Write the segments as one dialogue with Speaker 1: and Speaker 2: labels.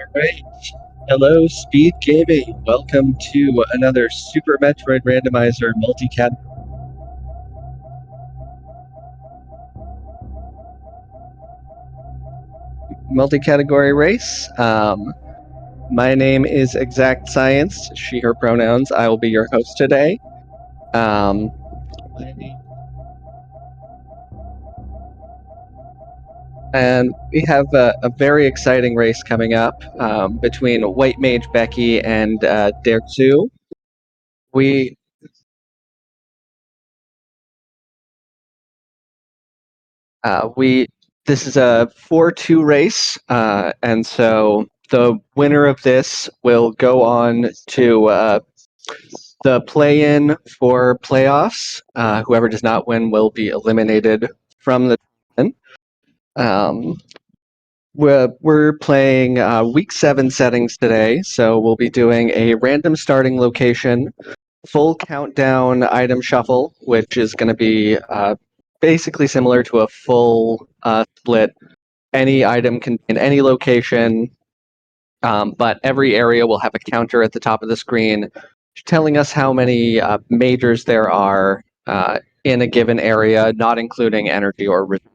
Speaker 1: Alright, hello Speed Gaming. Welcome to another Super Metroid Randomizer multi-category race. My name is Exact Science, she, her pronouns. I will be your host today. And we have a very exciting race coming up between WhiteMageBecky and Derxu. This is a 4-2 race, and so the winner of this will go on to the play-in for playoffs. Whoever does not win will be eliminated from the tournament. We're playing week 7 settings today, so we'll be doing a random starting location, full countdown item shuffle, which is going to be basically similar to a full split. Any item can in any location, but every area will have a counter at the top of the screen telling us how many majors there are in a given area, not including energy or reserve.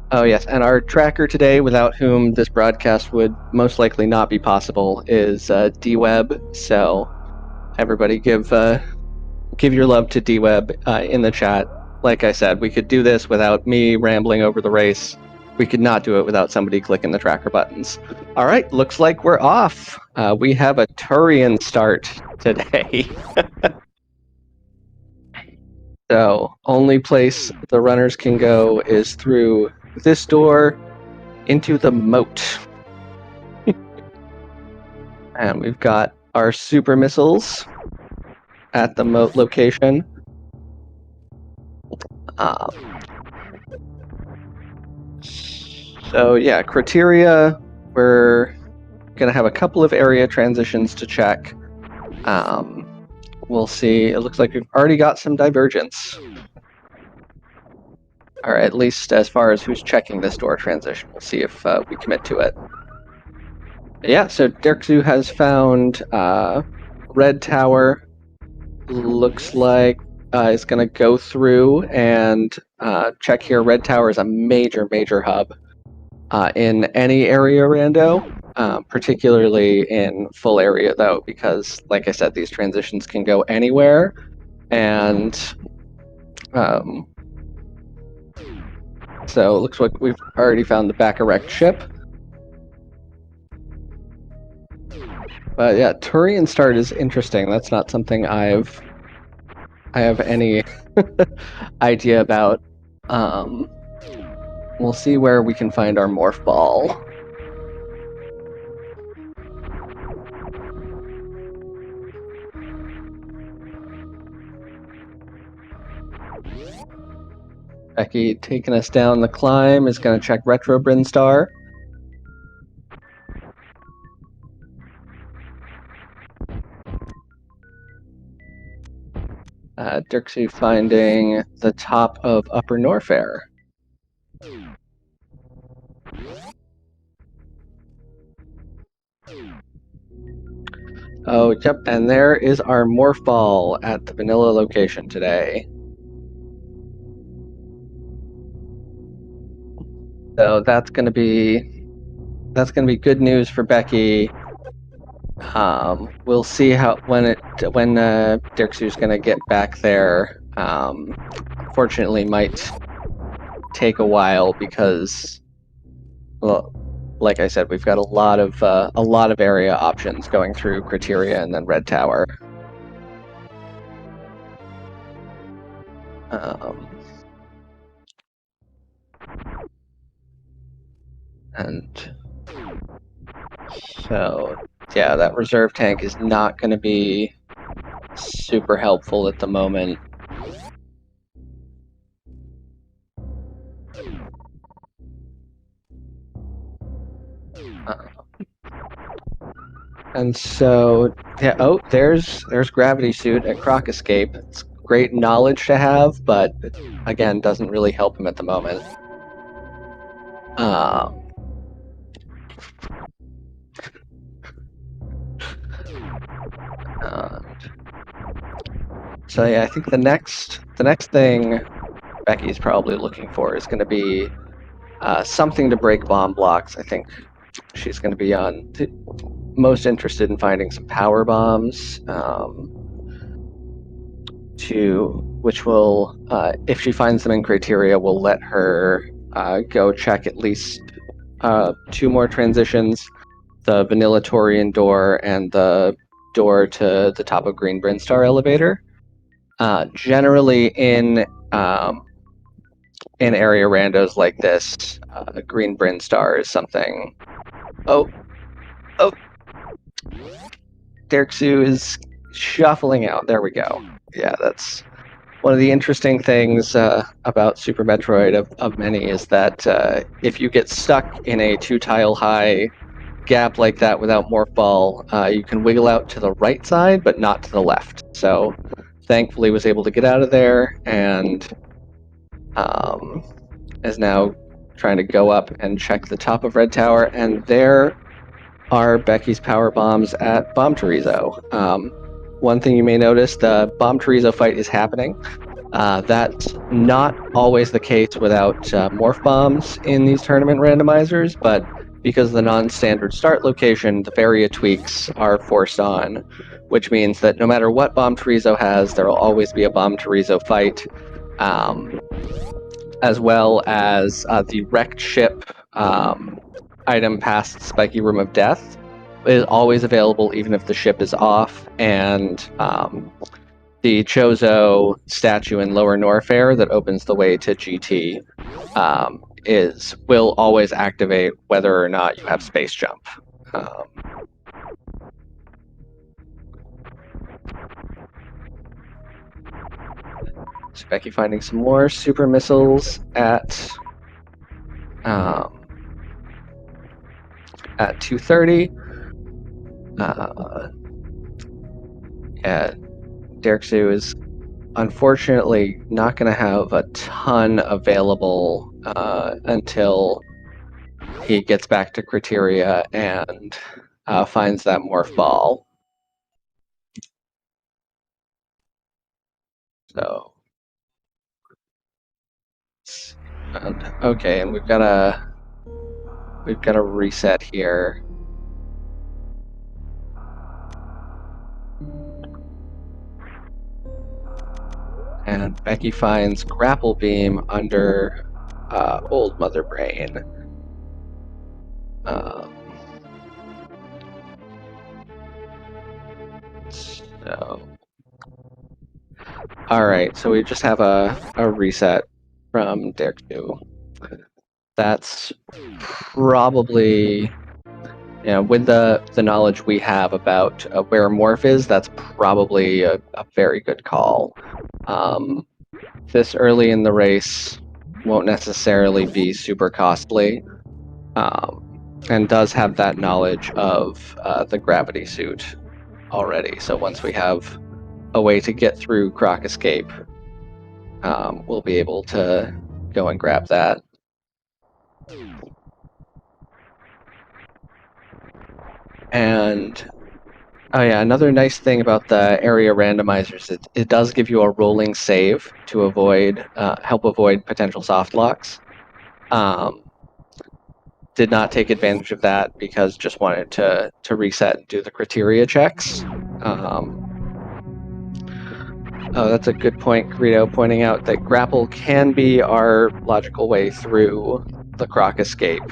Speaker 1: Oh yes, and our tracker today, without whom this broadcast would most likely not be possible, is DWeb. So everybody give your love to DWeb in the chat. Like I said, we could do this without me rambling over the race. We could not do it without somebody clicking the tracker buttons. All right, looks like we're off. We have a Turian start today. So only place the runners can go is through this door into the moat. And we've got our super missiles at the moat location. So yeah, criteria, we're going to have a couple of area transitions to check. We'll see. It looks like we've already got some divergence. Or at least as far as who's checking this door transition. We'll see if we commit to it. Yeah, so Derxu has found Red Tower. Looks like is going to go through and check here. Red Tower is a major hub in any area rando, particularly in full area though, because like I said, these transitions can go anywhere, and so it looks like we've already found the back erect ship. But yeah, Turian start is interesting. That's not something I have any idea about. We'll see where we can find our morph ball. Becky taking us down the climb is going to check Retro Brinstar. Derxu finding the top of Upper Norfair. Oh, yep, and there is our morph ball at the vanilla location today. So that's gonna be good news for Becky. We'll see when Derxu's gonna get back there. Unfortunately, might take a while because, well, like I said, we've got a lot of area options going through Criteria and then Red Tower. And so, yeah, that reserve tank is not going to be super helpful at the moment. And so, yeah, oh, there's Gravity Suit at Croc Escape. It's great knowledge to have, but again, doesn't really help him at the moment. So yeah, I think the next thing Becky's probably looking for is going to be something to break bomb blocks. I think she's going to be most interested in finding some power bombs, which will, if she finds them in Criteria, will let her go check at least 2 more transitions, the Vanilla Torian door and the door to the top of Green Brinstar elevator. Generally in area randos like this, Green Brinstar is something. Oh, Derxu is shuffling out. There we go. Yeah, that's one of the interesting things about Super Metroid of many is that if you get stuck in a 2-tile high gap like that without Morph Ball, you can wiggle out to the right side, but not to the left. So thankfully was able to get out of there and is now trying to go up and check the top of Red Tower, and there are Becky's power bombs at Bomb Chorizo. One thing you may notice, the Bomb Chorizo fight is happening. That's not always the case without morph bombs in these tournament randomizers, but because of the non-standard start location, the Varia tweaks are forced on, which means that no matter what Bomb Chorizo has, there will always be a Bomb Chorizo fight, as well as the wrecked ship item past Spiky Room of Death is always available even if the ship is off, and the Chozo statue in Lower Norfair that opens the way to GT will always activate whether or not you have space jump. So Becky finding some more super missiles at 2:30. Yeah, Derxu is unfortunately not going to have a ton available until he gets back to Criteria and finds that morph ball. So, okay, and we've got a reset here. And Becky finds Grapple Beam under Old Mother Brain. Alright, so we just have a reset from Derxu. That's probably, with the knowledge we have about where Morph is, that's probably a very good call. This early in the race won't necessarily be super costly, and does have that knowledge of the gravity suit already. So once we have a way to get through Croc Escape, we'll be able to go and grab that. And oh yeah, another nice thing about the area randomizers, it does give you a rolling save to avoid help avoid potential soft locks. Did not take advantage of that because just wanted to reset and do the criteria checks. Oh, that's a good point, Greedo, pointing out that grapple can be our logical way through the Croc Escape.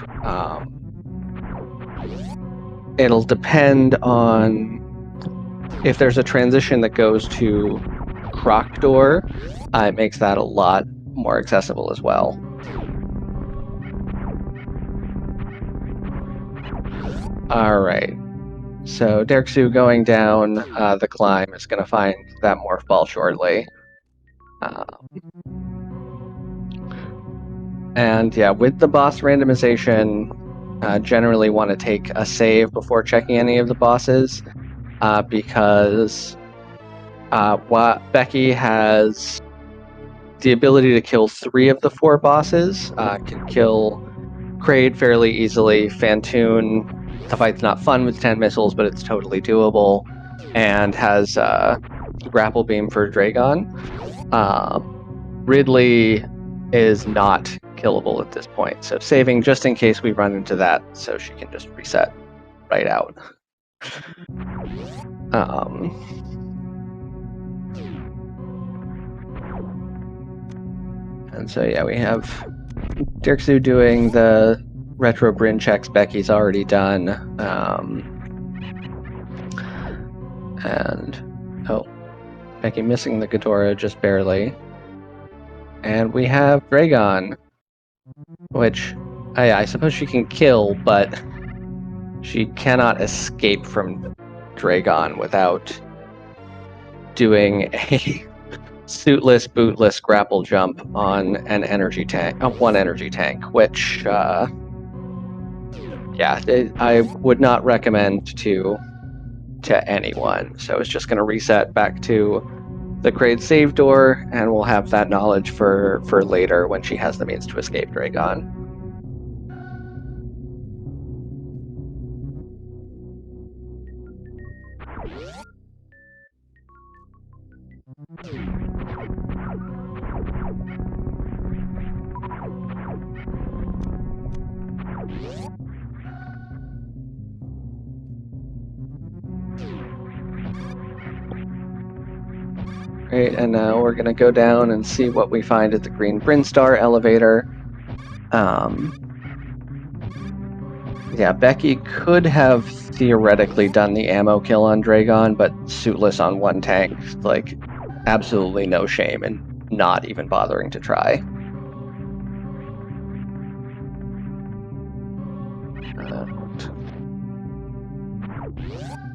Speaker 1: It'll depend on if there's a transition that goes to Croc Door, it makes that a lot more accessible as well. All right. So Derxu going down the climb is going to find that morph ball shortly. And yeah, with the boss randomization, generally want to take a save before checking any of the bosses, because Becky has the ability to kill 3 of the 4 bosses, can kill Kraid fairly easily, Phantoon, the fight's not fun with 10 missiles, but it's totally doable, and has grapple beam for Dragon. Ridley is not killable at this point, so saving just in case we run into that, so she can just reset right out. And so yeah, we have Derxu doing the retro Bryn checks Becky's already done. And oh, Becky missing the Ghidorah just barely. And we have Dragon, which I suppose she can kill, but she cannot escape from Dragon without doing a suitless, bootless grapple jump on an energy tank, one energy tank, which, yeah, I would not recommend to anyone. So it's just going to reset back to the Kraid save door, and we'll have that knowledge for later when she has the means to escape Dragon. Great, and now we're going to go down and see what we find at the Green Brinstar elevator. Yeah, Becky could have theoretically done the ammo kill on Dragon, but suitless on one tank, like, absolutely no shame in not even bothering to try.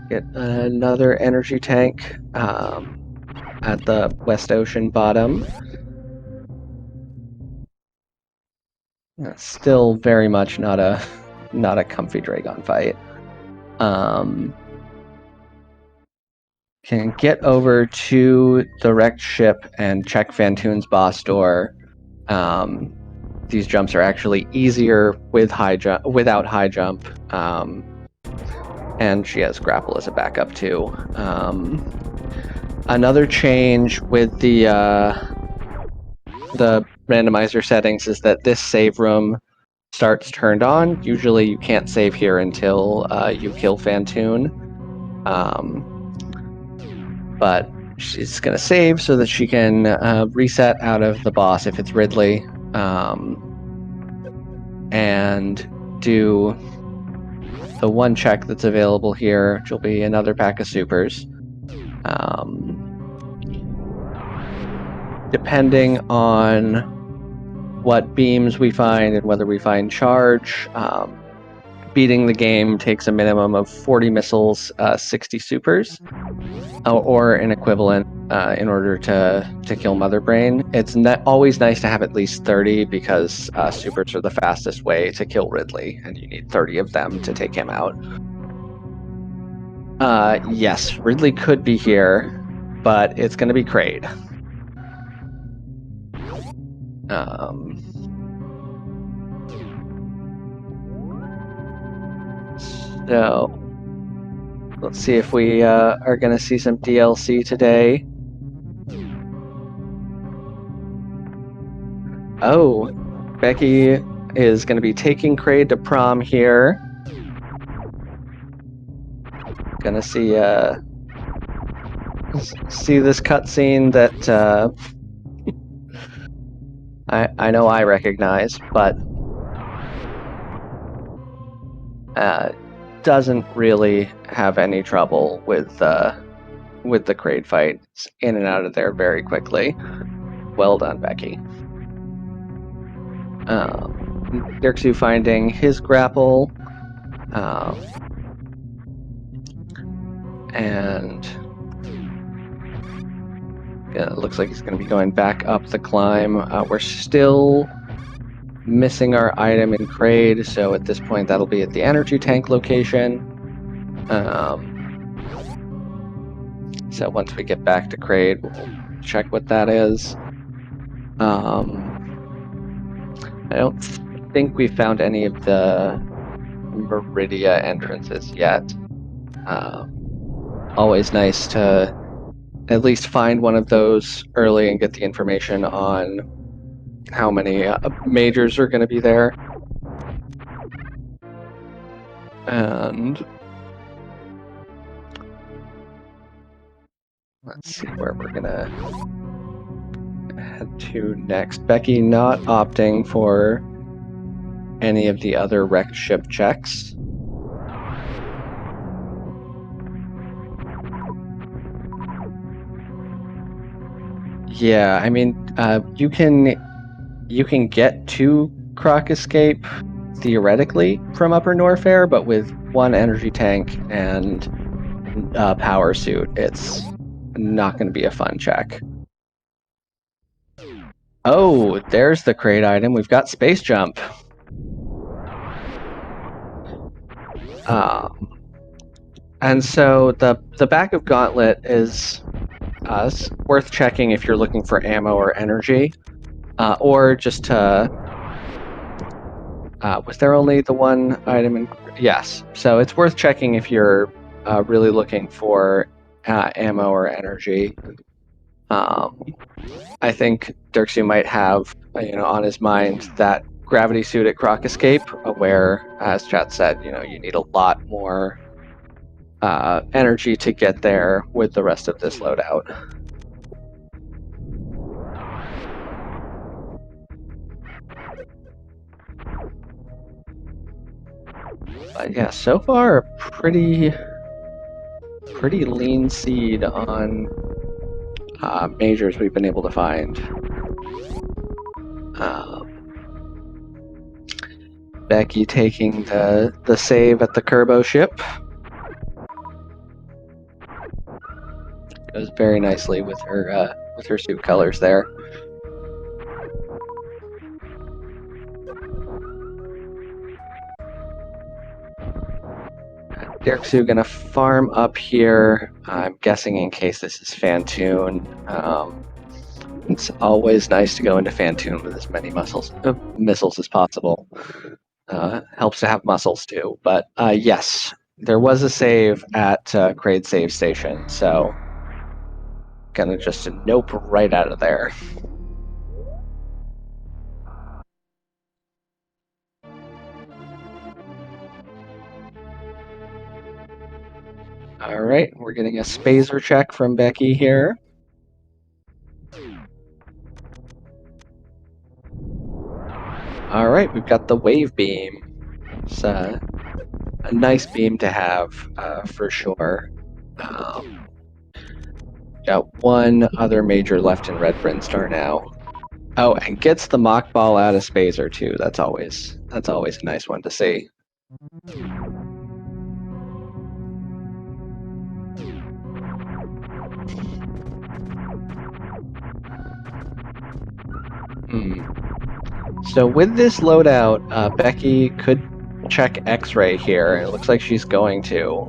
Speaker 1: Get another energy tank at the West Ocean bottom. Still very much not a comfy Dragon fight. Can get over to the wrecked ship and check Phantoon's boss door. These jumps are actually easier with without high jump. And she has grapple as a backup too. Another change with the randomizer settings is that this save room starts turned on. Usually you can't save here until you kill Phantoon. But she's going to save so that she can reset out of the boss if it's Ridley, and do the one check that's available here, which will be another pack of supers. Depending on what beams we find and whether we find charge, beating the game takes a minimum of 40 missiles, 60 supers, or an equivalent in order to kill Mother Brain. It's always nice to have at least 30 because supers are the fastest way to kill Ridley, and you need 30 of them to take him out. Yes, Ridley could be here. but it's going to be Kraid. So let's see if we are going to see some DLC today. Oh, Becky is going to be taking Kraid to prom here. Gonna see this cutscene that I know I recognize, but doesn't really have any trouble with the Kraid fight. It's in and out of there very quickly. Well done, Becky. Derxu finding his grapple, and it looks like he's going to be going back up the climb. We're still missing our item in Kraid, so at this point that'll be at the energy tank location. So once we get back to Kraid, we'll check what that is. I don't think we found any of the Meridia entrances yet. Always nice to at least find one of those early and get the information on how many majors are going to be there. And let's see where we're going to head to next. Becky not opting for any of the other wrecked ship checks. Yeah, I mean, you can get to Croc Escape theoretically from Upper Norfair, but with one energy tank and power suit, it's not going to be a fun check. Oh, there's the Kraid item. We've got Space Jump. And so the back of Gauntlet is worth checking if you're looking for ammo or energy, or just to... was there only the one item in... Yes, so it's worth checking if you're really looking for ammo or energy. I think Derxu might have, on his mind that gravity suit at Croc Escape, where, as chat said, you need a lot more energy to get there with the rest of this loadout. But yeah, so far a pretty lean seed on majors we've been able to find. Becky taking the save at the Kerbo ship. Goes very nicely with her suit colors there. Derxu gonna farm up here. I'm guessing in case this is Fantoon. It's always nice to go into Fantoon with as many missiles as possible. Helps to have muscles too. But yes, there was a save at Kraid save station, so gonna just nope right out of there. All right, we're getting a Spazer check from Becky here. All right, we've got the wave beam. It's a nice beam to have for sure. Got one other major left in Red Brinstar now. Oh, and gets the mock ball out of Spazer too. That's always a nice one to see. So with this loadout, Becky could check X-ray here. It looks like she's going to.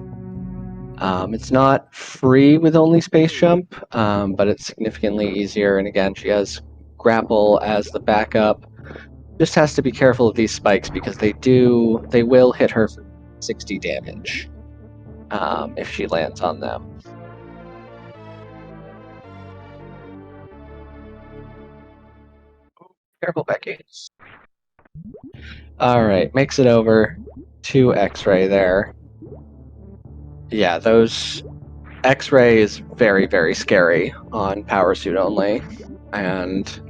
Speaker 1: It's not free with only space jump, but it's significantly easier. And again, she has grapple as the backup. Just has to be careful of these spikes because they will hit her for 60 damage if she lands on them. Careful, Becky. All right, makes it over. 2 X-ray there. Yeah, those X-ray is very, very scary on power suit only, and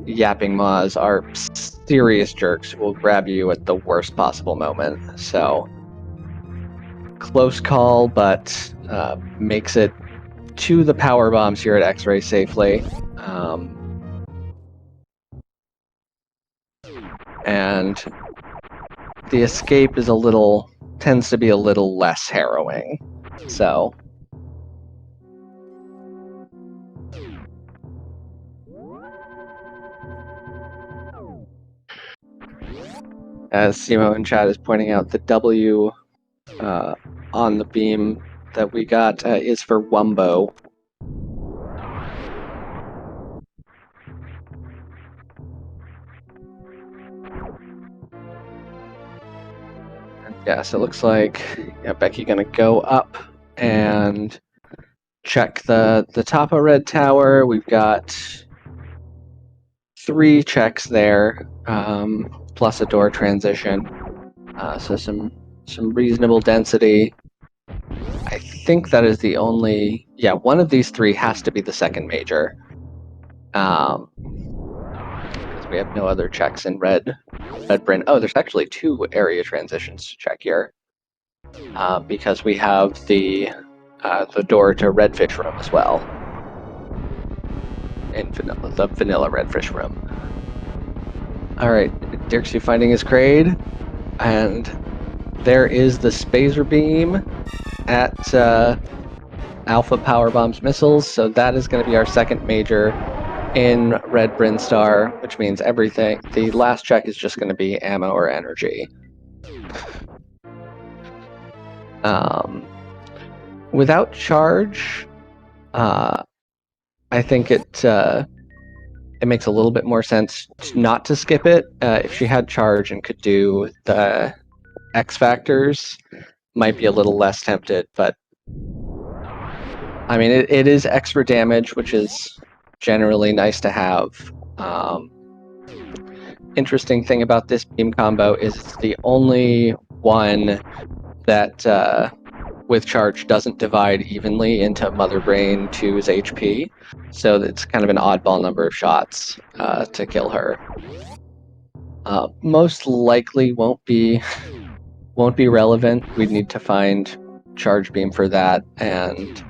Speaker 1: yapping maws are serious jerks who will grab you at the worst possible moment. So close call, but makes it to the power bombs here at X-ray safely. And the escape is tends to be a little less harrowing. So as Simo in chat is pointing out, the W on the beam that we got is for Wumbo. Yeah, so it looks like Becky gonna go up and check the top of Red Tower. We've got 3 checks there, plus a door transition. So some reasonable density. I think that is the only... Yeah, one of these 3 has to be the second major. Because we have no other checks in Red Bryn. Oh, there's actually 2 area transitions to check here. Because we have the door to Redfish Room as well. In the vanilla Redfish Room. Alright, Derxu finding his grade, and there is the Spazer Beam at Alpha Power Bombs missiles, so that is going to be our second major in Red Bryn Star, which means everything. The last check is just going to be ammo or energy. Without charge, I think it makes a little bit more sense not to skip it. If she had charge and could do the X factors, might be a little less tempted, but I mean, it is extra damage, which is generally nice to have. Interesting thing about this beam combo is it's the only one that with charge doesn't divide evenly into Mother Brain 2's HP, so it's kind of an oddball number of shots to kill her. Most likely won't be relevant. We'd need to find charge beam for that, and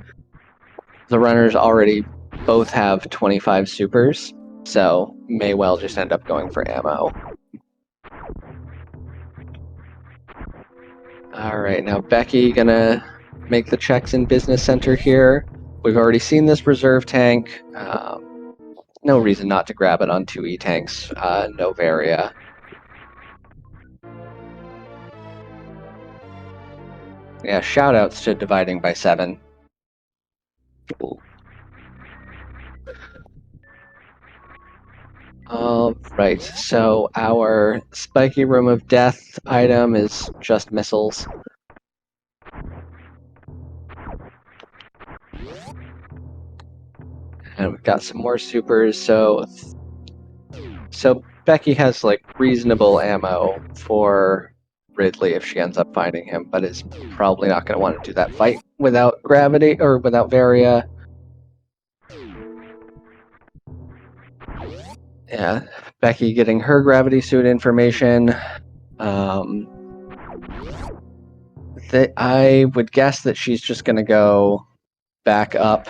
Speaker 1: the runners already both have 25 supers, so may well just end up going for ammo. Alright, now Becky gonna make the checks in Business Center here. We've already seen this reserve tank. No reason not to grab it on 2 E-tanks, no Varia. Yeah, shoutouts to dividing by 7. Alright, so our Spiky Room of Death item is just missiles. And we've got some more supers, so Becky has like reasonable ammo for Ridley if she ends up finding him, but is probably not going to want to do that fight without gravity or without Varia. Yeah, Becky getting her gravity suit information. I would guess that she's just going to go back up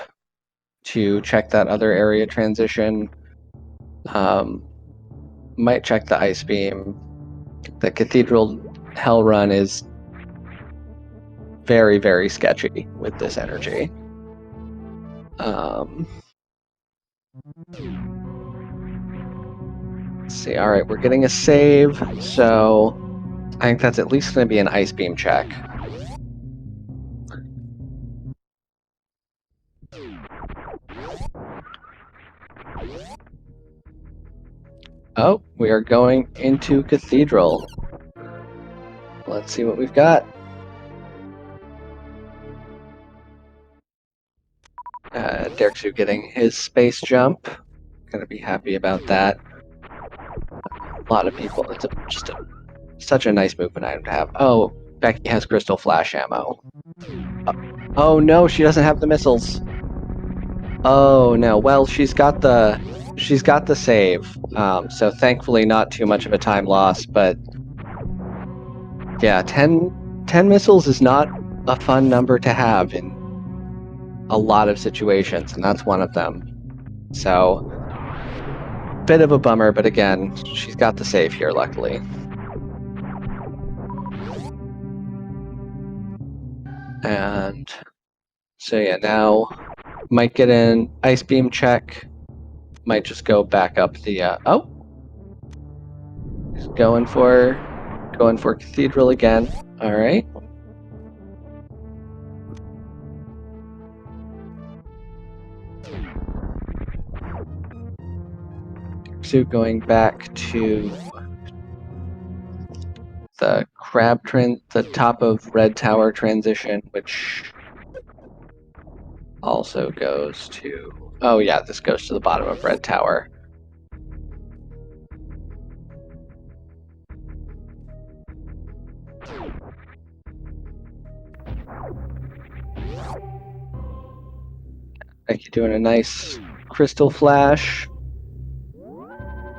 Speaker 1: to check that other area transition. Might check the ice beam. The Cathedral Hell Run is very, very sketchy with this energy. Let's see. All right, we're getting a save, so I think that's at least going to be an ice beam check. Oh, we are going into Cathedral. Let's see what we've got. Derxu getting his space jump. Gonna be happy about that. A lot of people. It's such a nice movement item to have. Oh, Becky has crystal flash ammo. Oh no, she doesn't have the missiles. Oh no. Well, she's got the save. So thankfully not too much of a time loss, but yeah, 10 missiles is not a fun number to have in a lot of situations, and that's one of them. So bit of a bummer, but again, she's got the save here, luckily. And so yeah, now might get an ice beam check. Might just go back up the oh, he's going for Cathedral again. All right. So going back to the the top of Red Tower transition, which also goes to, oh yeah, this goes to the bottom of Red Tower. Becky doing a nice crystal flash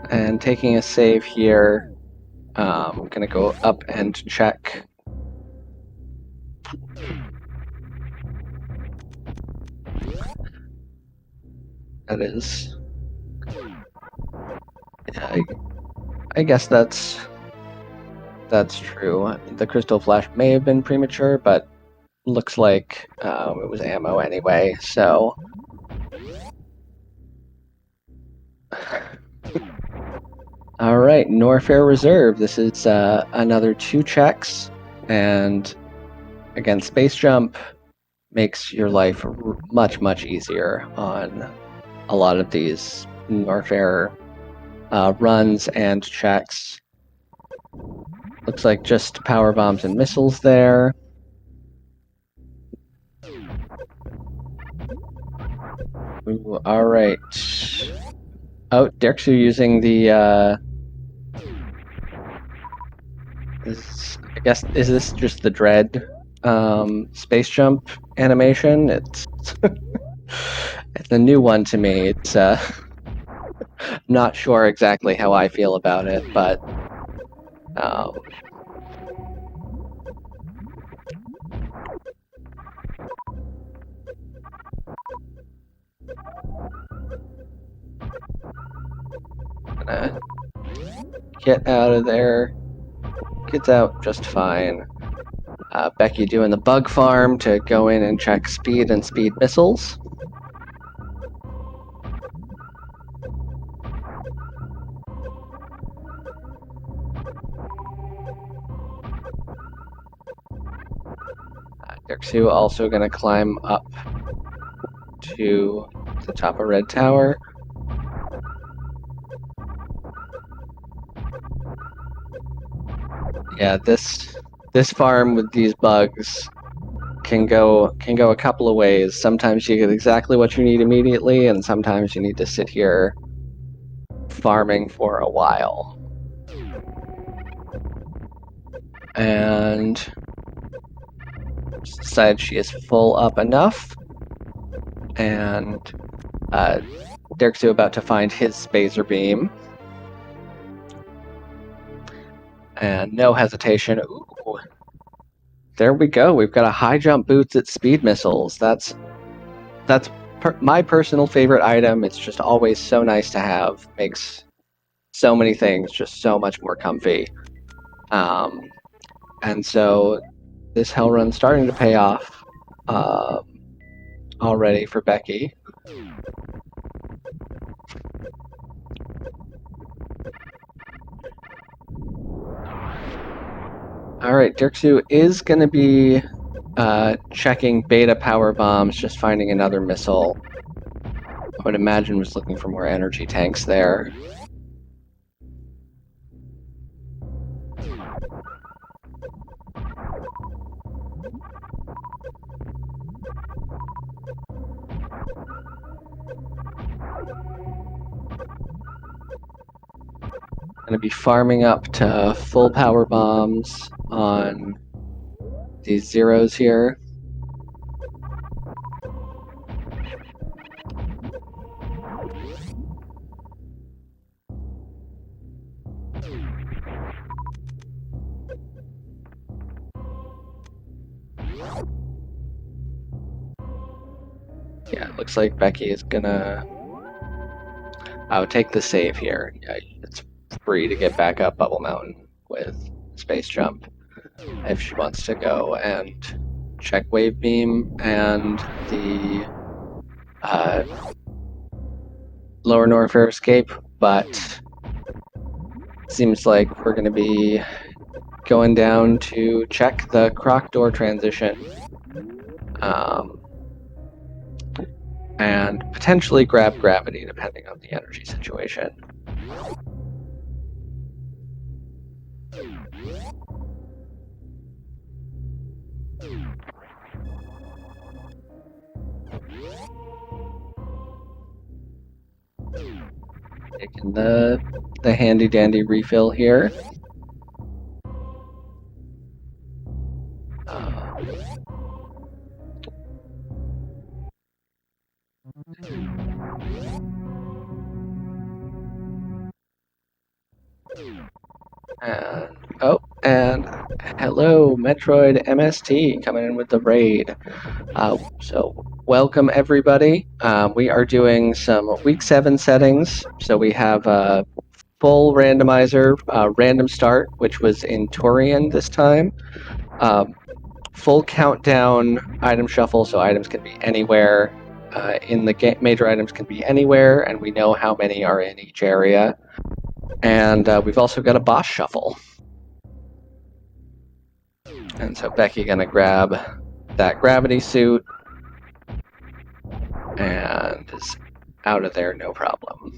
Speaker 1: and taking a save here. I'm gonna go up and check. That is, yeah, I guess that's true. The crystal flash may have been premature, but looks like it was ammo anyway. So. All right, Norfair Reserve. This is another 2 checks, and again, space jump makes your life much easier on a lot of these Norfair runs and checks. Looks like just power bombs and missiles there. Ooh, all right. Oh, Derxu using the. I guess, is this just the Dread space jump animation? It's it's a new one to me. It's not sure exactly how I feel about it, but gonna get out of there. Gets out just fine. Becky doing the bug farm to go in and check speed and speed missiles. Derxu also going to climb up to the top of Red Tower. Yeah, this farm with these bugs can go a couple of ways. Sometimes you get exactly what you need immediately, and sometimes you need to sit here farming for a while. And decided she is full up enough, and Derxu about to find his spacer beam. And no hesitation. Ooh. There we go. We've got a high jump boots at speed missiles. That's my personal favorite item. It's just always so nice to have. Makes so many things just so much more comfy. And so this hell run's starting to pay off already for Becky. All right, Derxu is going to be checking beta power bombs, just finding another missile. I would imagine was looking for more energy tanks there. going to be farming up to full power bombs on these zeros here. Yeah, it looks like Becky is gonna... I would take the save here. Yeah, it's free to get back up Bubble Mountain with Space Jump if she wants to go and check Wave Beam and the Lower Norfair Escape, but seems like we're going to be going down to check the Croc Door transition. And potentially grab Gravity, depending on the energy situation. Taking the handy-dandy refill here. And hello, Metroid MST coming in with the raid. So welcome everybody. We are doing some week 7 settings. So we have a full randomizer, random start, which was in Torian this time. Full countdown item shuffle, so items can be anywhere in the game. Major items can be anywhere, and we know how many are in each area. And we've also got a boss shuffle. And so Becky gonna grab that gravity suit and is out of there, no problem.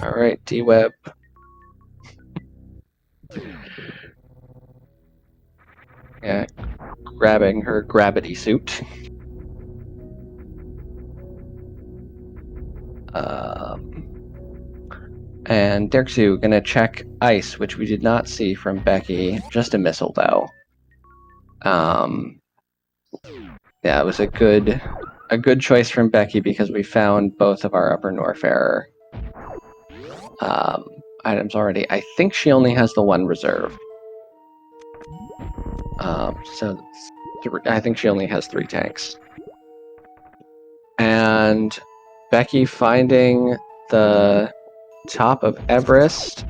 Speaker 1: All right, D-Web. Yeah, grabbing her gravity suit. And Derxu gonna check ice, which we did not see from Becky. Just a missile though. Yeah, it was a good choice from Becky because we found both of our Upper Norfair items already. I think she only has the one reserve. So I think she only has 3 tanks. And Becky finding the top of Everest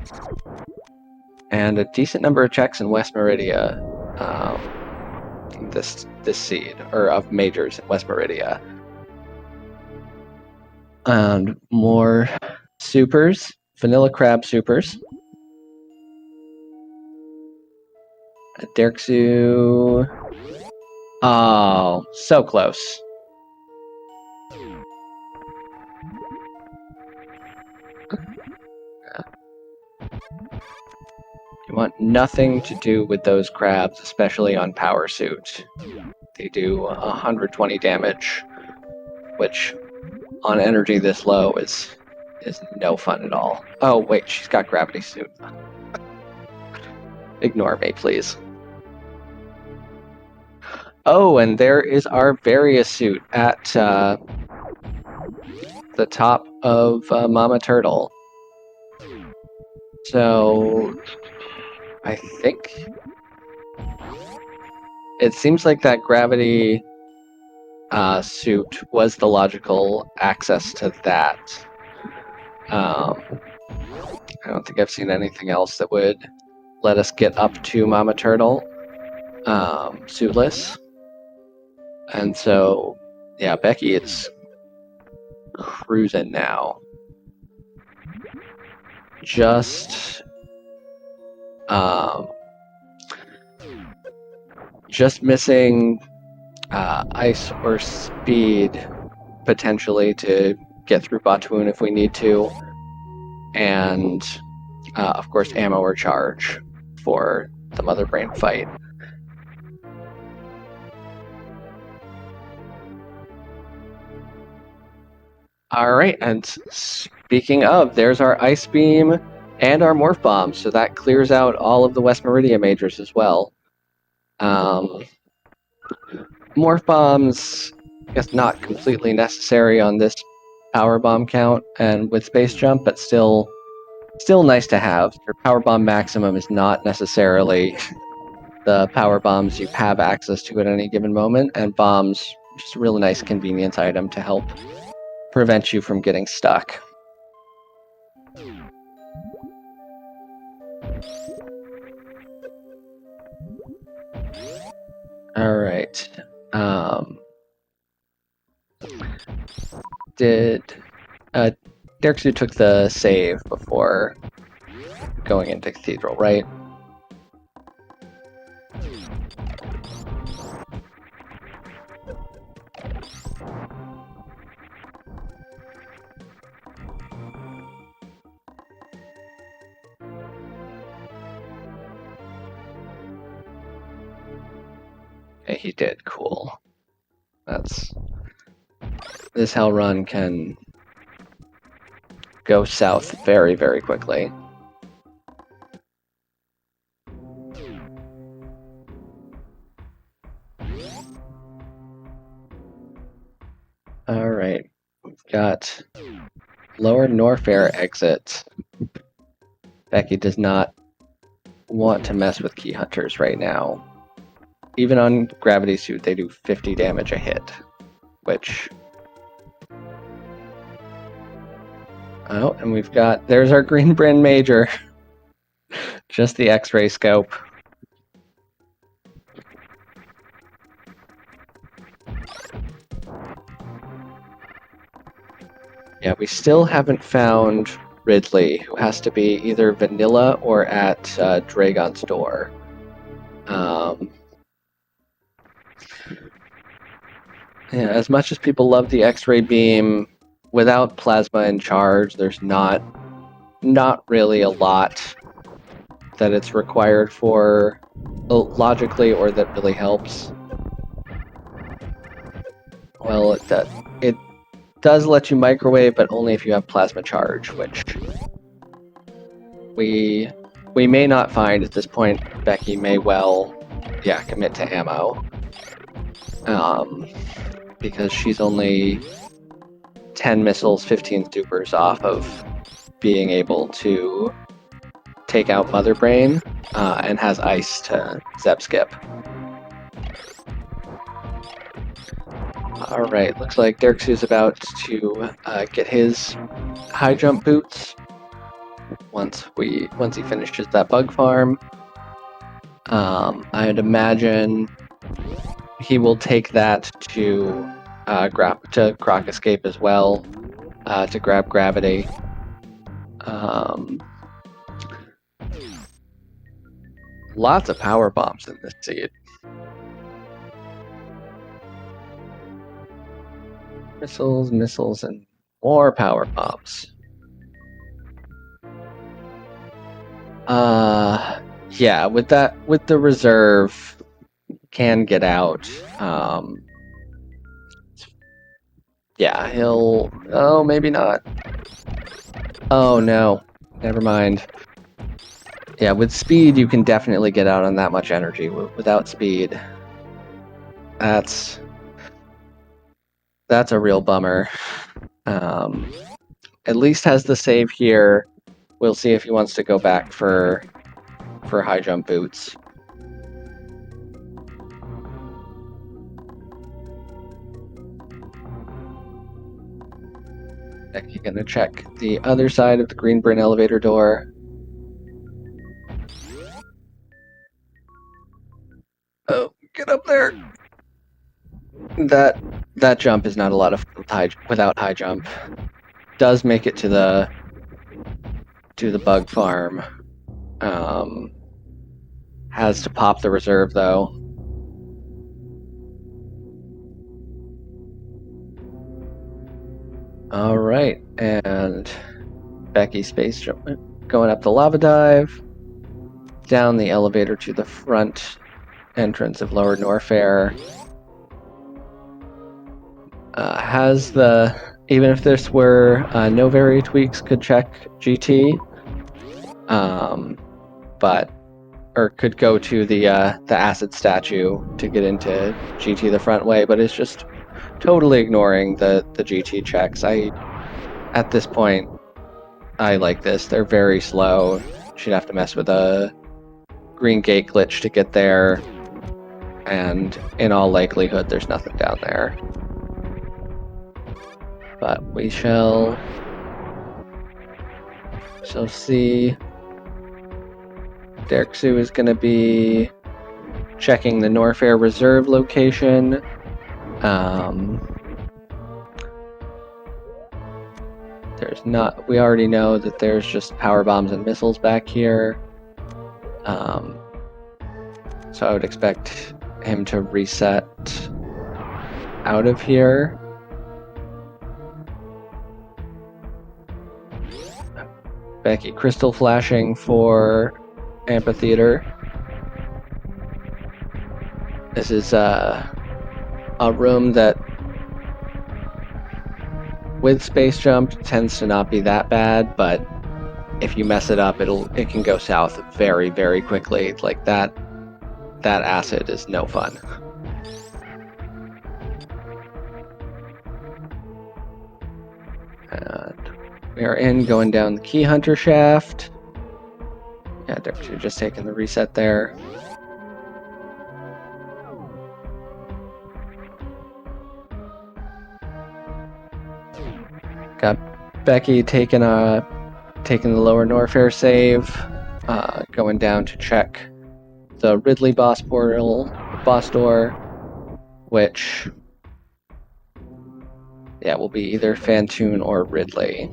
Speaker 1: and a decent number of checks in West Meridia. This seed, or of majors in West Meridia. And more supers, vanilla crab supers. Derxu. Oh, so close. You want nothing to do with those crabs, especially on Power Suit. They do 120 damage, which on energy this low is no fun at all. Oh wait, she's got Gravity Suit. Ignore me, please. Oh, and there is our Various Suit at the top of Mama Turtle. So I think it seems like that Gravity suit was the logical access to that. I don't think I've seen anything else that would let us get up to Mama Turtle suitless. And so, yeah, Becky is cruising now. Just missing ice or speed potentially to get through Batoon if we need to, and of course ammo or charge for the Mother Brain fight. All right, and speaking of, there's our Ice Beam and our Morph Bomb, so that clears out all of the West Meridian Majors as well. Morph Bombs, I guess not completely necessary on this Power Bomb count and with Space Jump, but still nice to have. Your Power Bomb maximum is not necessarily the Power Bombs you have access to at any given moment, and Bombs, just a really nice convenience item to help prevent you from getting stuck. All right. Derxu took the save before going into Cathedral, right? Okay, he did. Cool. This hell run can go south very, very quickly. All right, we've got Lower Norfair exit. Becky does not want to mess with Key Hunters right now. Even on Gravity Suit, they do 50 damage a hit, which... Oh, and there's our Green Brand Major. Just the X-ray scope. Yeah, we still haven't found Ridley, who has to be either vanilla or at Dragon's door. Yeah, as much as people love the X-ray beam, without plasma in charge, there's not really a lot that it's required for logically or that really helps. Well, it does let you microwave, but only if you have plasma charge, which we may not find at this point. Becky may well, commit to ammo. Because she's only 10 missiles, 15 supers off of being able to take out Mother Brain, and has ice to Zep Skip. Alright, looks like Derxu's about to get his high jump boots once he finishes that bug farm. I'd imagine he will take that to Croc Escape as well, to grab Gravity. Lots of power bombs in this seed. Missiles, and more power bombs. Yeah, with the reserve, can get out. Yeah, he'll... Oh, maybe not. Oh, no. Never mind. Yeah, with speed, you can definitely get out on that much energy. Without speed, that's a real bummer. At least has the save here. We'll see if he wants to go back for high jump boots. You're gonna check the other side of the Green Brain elevator door. Oh, get up there! That jump is not a lot of fun without high jump. Does make it to the bug farm. Has to pop the reserve though. All right, and Becky space jump going up the lava dive. down the elevator to the front entrance of Lower Norfair. Has the, even if this were no vari tweaks, could check GT, but, or could go to the acid statue to get into GT the front way, but it's just totally ignoring the GT checks. At this point, I like this. They're very slow. She'd have to mess with a green gate glitch to get there, and in all likelihood, there's nothing down there. But we shall see. Derxu is going to be checking the Norfair Reserve location. There's not. We already know that there's just power bombs and missiles back here. So I would expect him to reset out of here. Becky crystal flashing for amphitheater. This is a room that with space jump tends to not be that bad, but if you mess it up, it can go south very, very quickly. Like that acid is no fun. And we are going down the Key Hunter shaft. Yeah, Derxu just taking the reset there. Got Becky taking the Lower Norfair save, going down to check the Ridley boss door, which, yeah, will be either Fantoon or Ridley.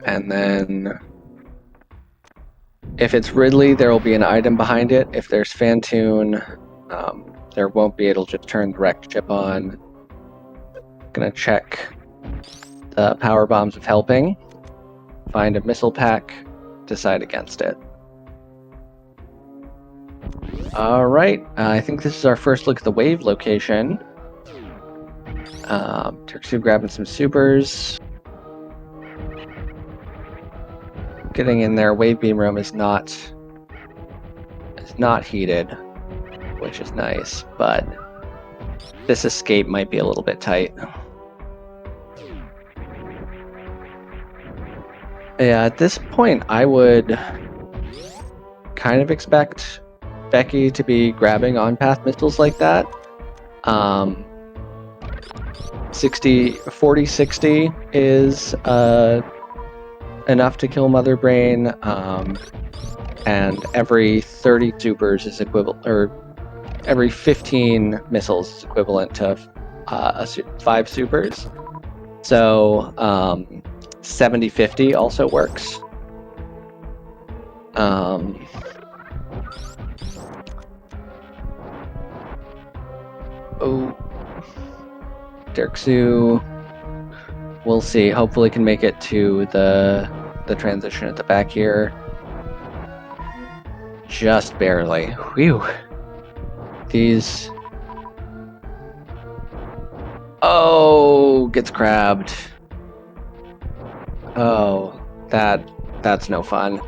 Speaker 1: And then if it's Ridley, there will be an item behind it. If there's Fantoon, there won't be. It'll just turn the wrecked chip on. Gonna check the power bombs of helping, find a missile pack, decide against it. All right, I think this is our first look at the wave location. Derxu grabbing some supers. Getting in there. Wave beam room is not heated, which is nice, but this escape might be a little bit tight. Yeah, at this point, I would kind of expect Becky to be grabbing on-path missiles like that. 40-60 is enough to kill Mother Brain, and every 30 supers is equivalent, or every 15 missiles is equivalent to 5 supers. So 70-50 also works. Derxu, we'll see. Hopefully can make it to the transition at the back here. Just barely. Whew. These... Oh, gets crabbed. Oh, that's no fun.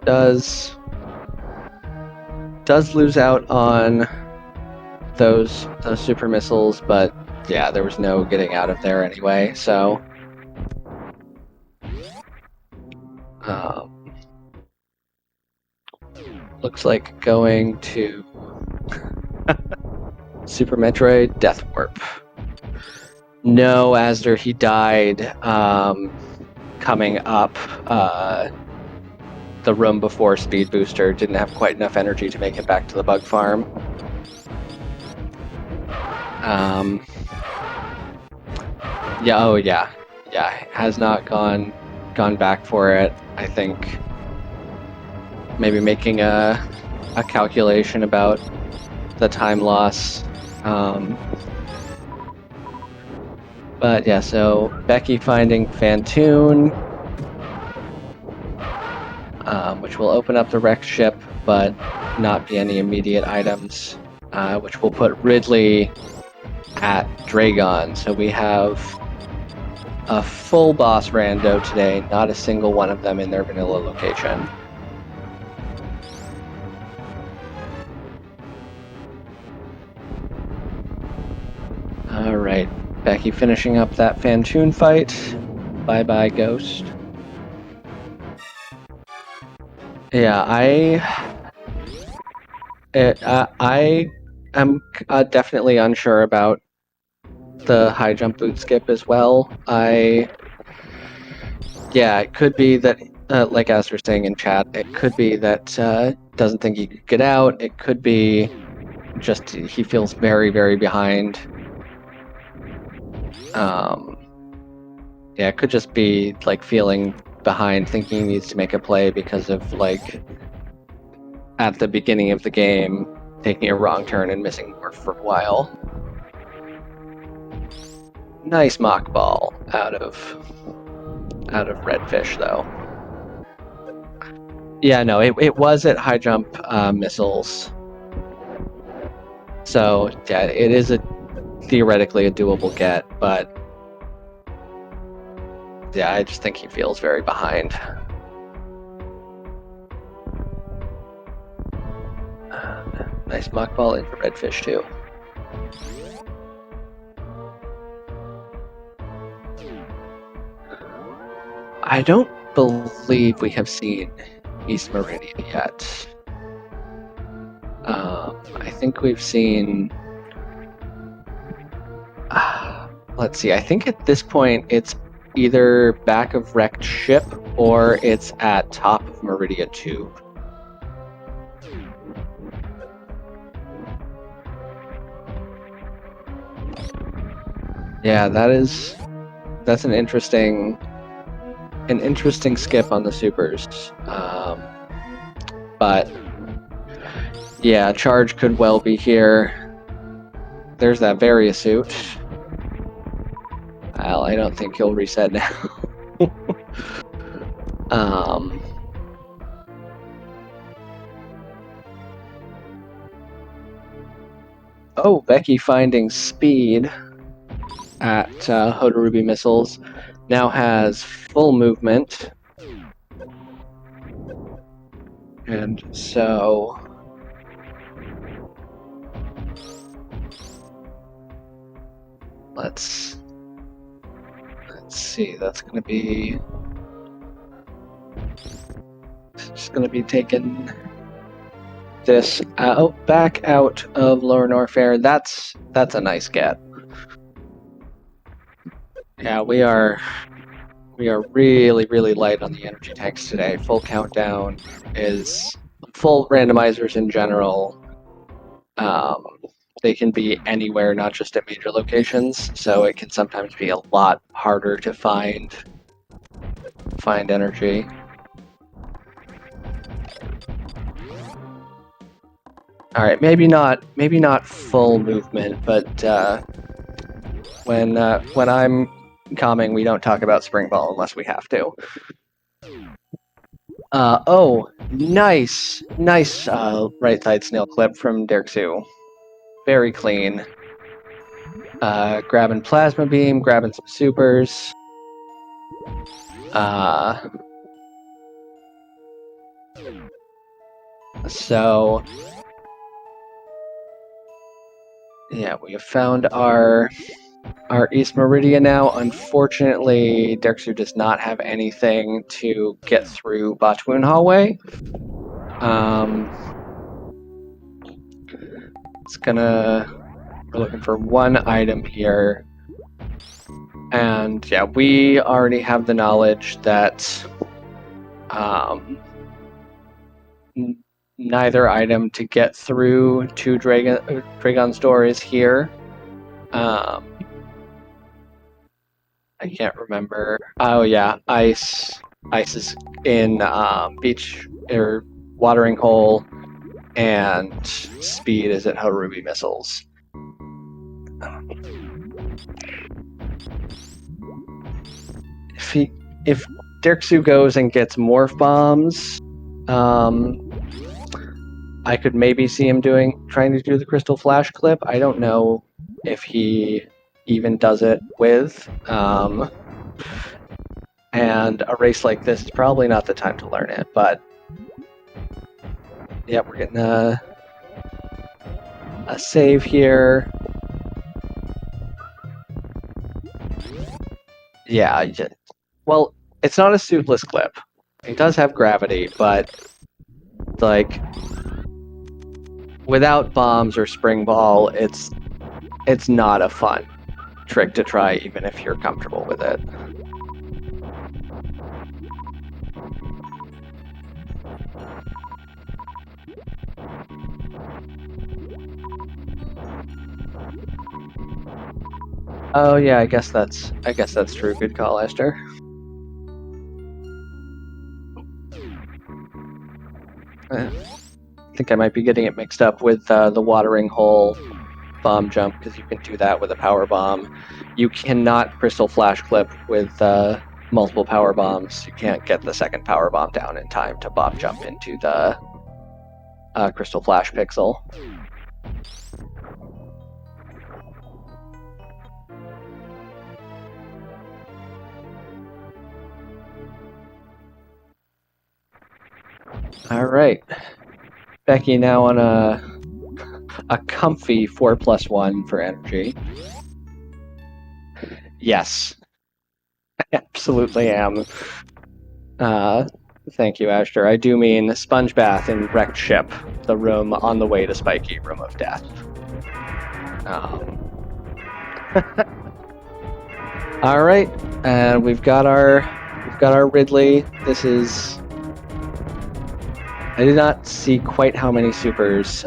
Speaker 1: Does lose out on those super missiles, but yeah, there was no getting out of there anyway, so looks like going to Super Metroid Death Warp. No, Asder, he died coming up the room before Speed Booster. Didn't have quite enough energy to make it back to the bug farm. Yeah, oh yeah. Yeah, has not gone back for it. I think maybe making a calculation about the time loss. But yeah, so Becky finding Fantoon, which will open up the wrecked ship, but not be any immediate items, which will put Ridley at Dragon. So we have a full boss rando today, not a single one of them in their vanilla location. Alright, Becky finishing up that Fantoon fight. Bye-bye, Ghost. Yeah, I am definitely unsure about the high jump boot skip as well. Yeah, it could be that, like as we're saying in chat, it could be that doesn't think he could get out. It could be just he feels very, very behind. Yeah, it could just be like feeling behind, thinking he needs to make a play because of like at the beginning of the game taking a wrong turn and missing Morph for a while. Nice mock ball out of Redfish though. Yeah, no, it was at high jump missiles. So yeah, it is theoretically a doable get, but yeah, I just think he feels very behind. Nice mock ball in for Redfish too. I don't believe we have seen East Meridian yet. I think we've seen. Let's see. I think at this point it's either back of wrecked ship or it's at top of Meridia Tube. Yeah, that's an interesting skip on the supers. But yeah, charge could well be here. There's that Varia suit. Well, I don't think he'll reset now. Oh, Becky finding speed at Hodorubi missiles. Now has full movement. And so let's see, that's going to be just going to be taking this back out of Lower Norfair. That's a nice get. Yeah, we are really, really light on the energy tanks today. Full countdown is full randomizers in general. They can be anywhere, not just at major locations, so it can sometimes be a lot harder to find energy. All right, maybe not full movement, but when I'm calming, we don't talk about spring ball unless we have to. Oh, nice right side snail clip from Derxu. Very clean. Grabbing plasma beam, grabbing some supers. So yeah, we have found our East Meridian now. Unfortunately, Derxu does not have anything to get through Bachwoon Hallway. We're looking for one item here. And yeah, we already have the knowledge that neither item to get through to Dragon's door is here. I can't remember. Oh yeah, ice is in beach or watering hole, and speed is at Harubi missiles. if Derxu goes and gets morph bombs, I could maybe see him trying to do the crystal flash clip. I don't know if he even does it with. And a race like this is probably not the time to learn it, but yeah, we're getting a save here. Yeah, well, it's not a soupless clip. It does have gravity, but like without bombs or spring ball, it's not a fun trick to try, even if you're comfortable with it. Oh yeah, I guess that's true. Good call, Esther. I think I might be getting it mixed up with the watering hole bomb jump, because you can do that with a power bomb. You cannot crystal flash clip with multiple power bombs. You can't get the second power bomb down in time to bob jump into the crystal flash pixel. All right, Becky now on a comfy 4+1 for energy. Yes, I absolutely am. Thank you, Ashter. I do mean Sponge Bath in Wrecked Ship, the room on the way to Spiky, Room of Death. All right, and we've got our Ridley. This is. I did not see quite how many supers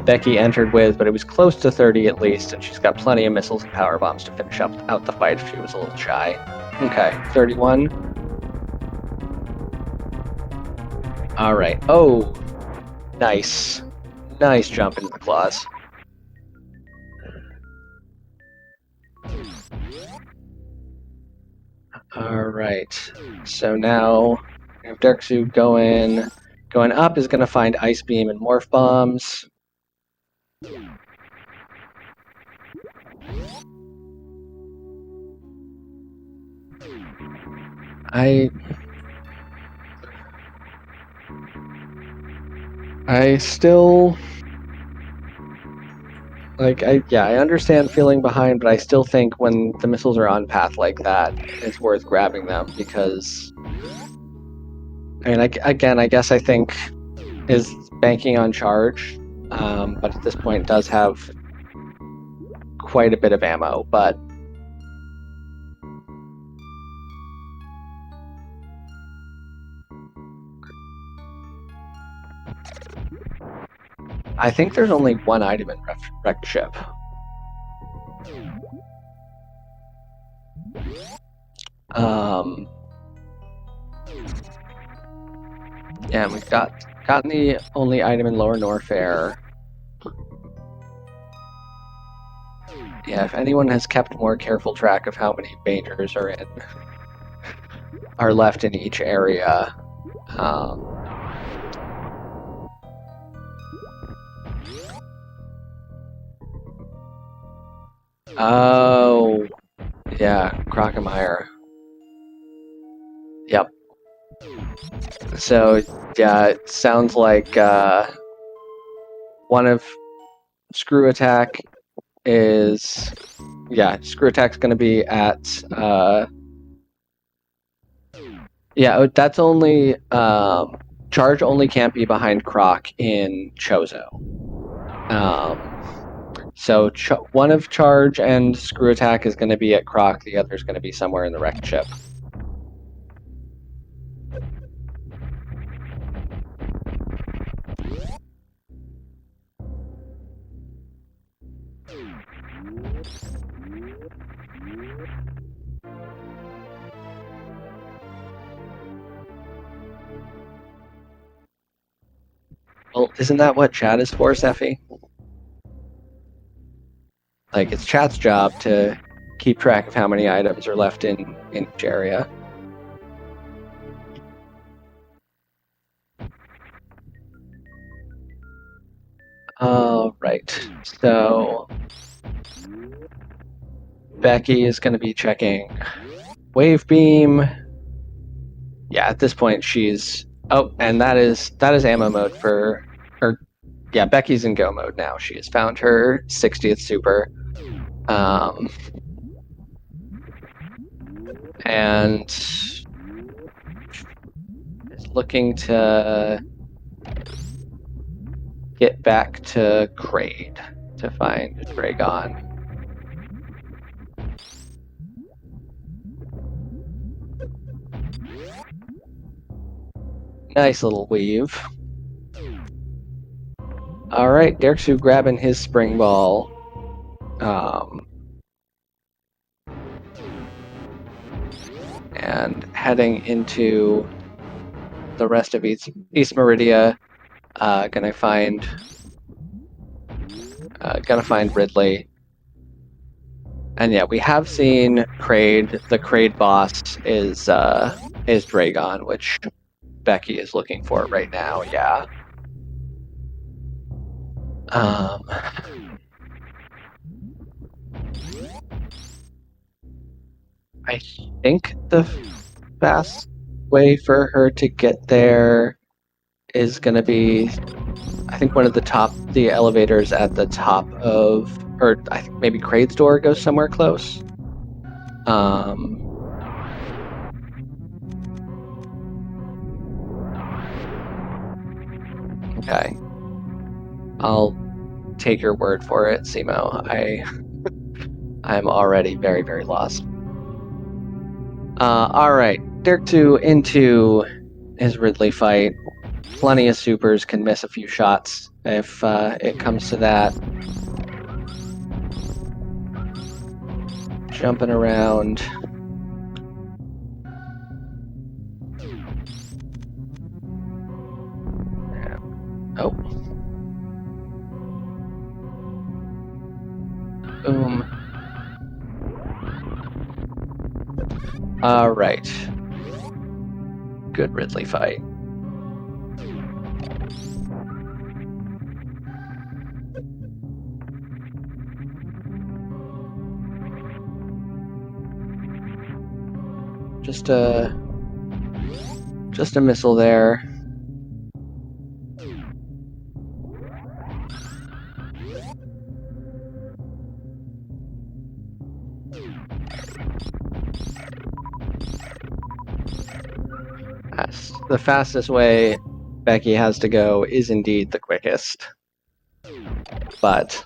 Speaker 1: Becky entered with, but it was close to 30 at least, and she's got plenty of missiles and power bombs to finish out the fight if she was a little shy. Okay, 31. All right. Oh, nice. Nice jump into the claws. All right. So now we have Derxu going up is going to find Ice Beam and Morph Bombs. I still I understand feeling behind, but I still think when the missiles are on path like that, it's worth grabbing them, because I mean, I guess I think is banking on charge, but at this point does have quite a bit of ammo, but I think there's only one item in Wrecked Ship. Yeah, we've gotten the only item in Lower Norfair. Yeah, if anyone has kept more careful track of how many majors are left in each area, oh, yeah, Crocomire. Yep. So, yeah, it sounds like one of Screw Attack is... Yeah, Screw Attack's going to be at... yeah, that's only... Charge only can't be behind Croc in Chozo. So one of Charge and Screw Attack is going to be at Croc, the other is going to be somewhere in the Wrecked Ship. Well, isn't that what chat is for, Seffi? Like, it's chat's job to keep track of how many items are left in each area. Right. So Becky is going to be checking wave beam. Yeah, at this point she's and that is ammo mode for her. Yeah, Becky's in go mode now. She has found her 60th super. And is looking to get back to Kraid to find Dragon. Nice little weave. All right, Derxu grabbing his spring ball. And heading into the rest of East Meridia. Gonna find Ridley. And yeah, we have seen Kraid. The Kraid boss is Dragon, which Becky is looking for right now. Yeah. I think the fast way for her to get there is going to be, I think, one of the elevators at the top of, or I think maybe Kraid's door goes somewhere close. Okay. I'll take your word for it, Simo. I'm already very, very lost. All right, Derxu into his Ridley fight. Plenty of supers, can miss a few shots if it comes to that. Jumping around. Oh. Boom. All right. Good Ridley fight. Just a missile there. Yes, the fastest way Becky has to go is indeed the quickest. But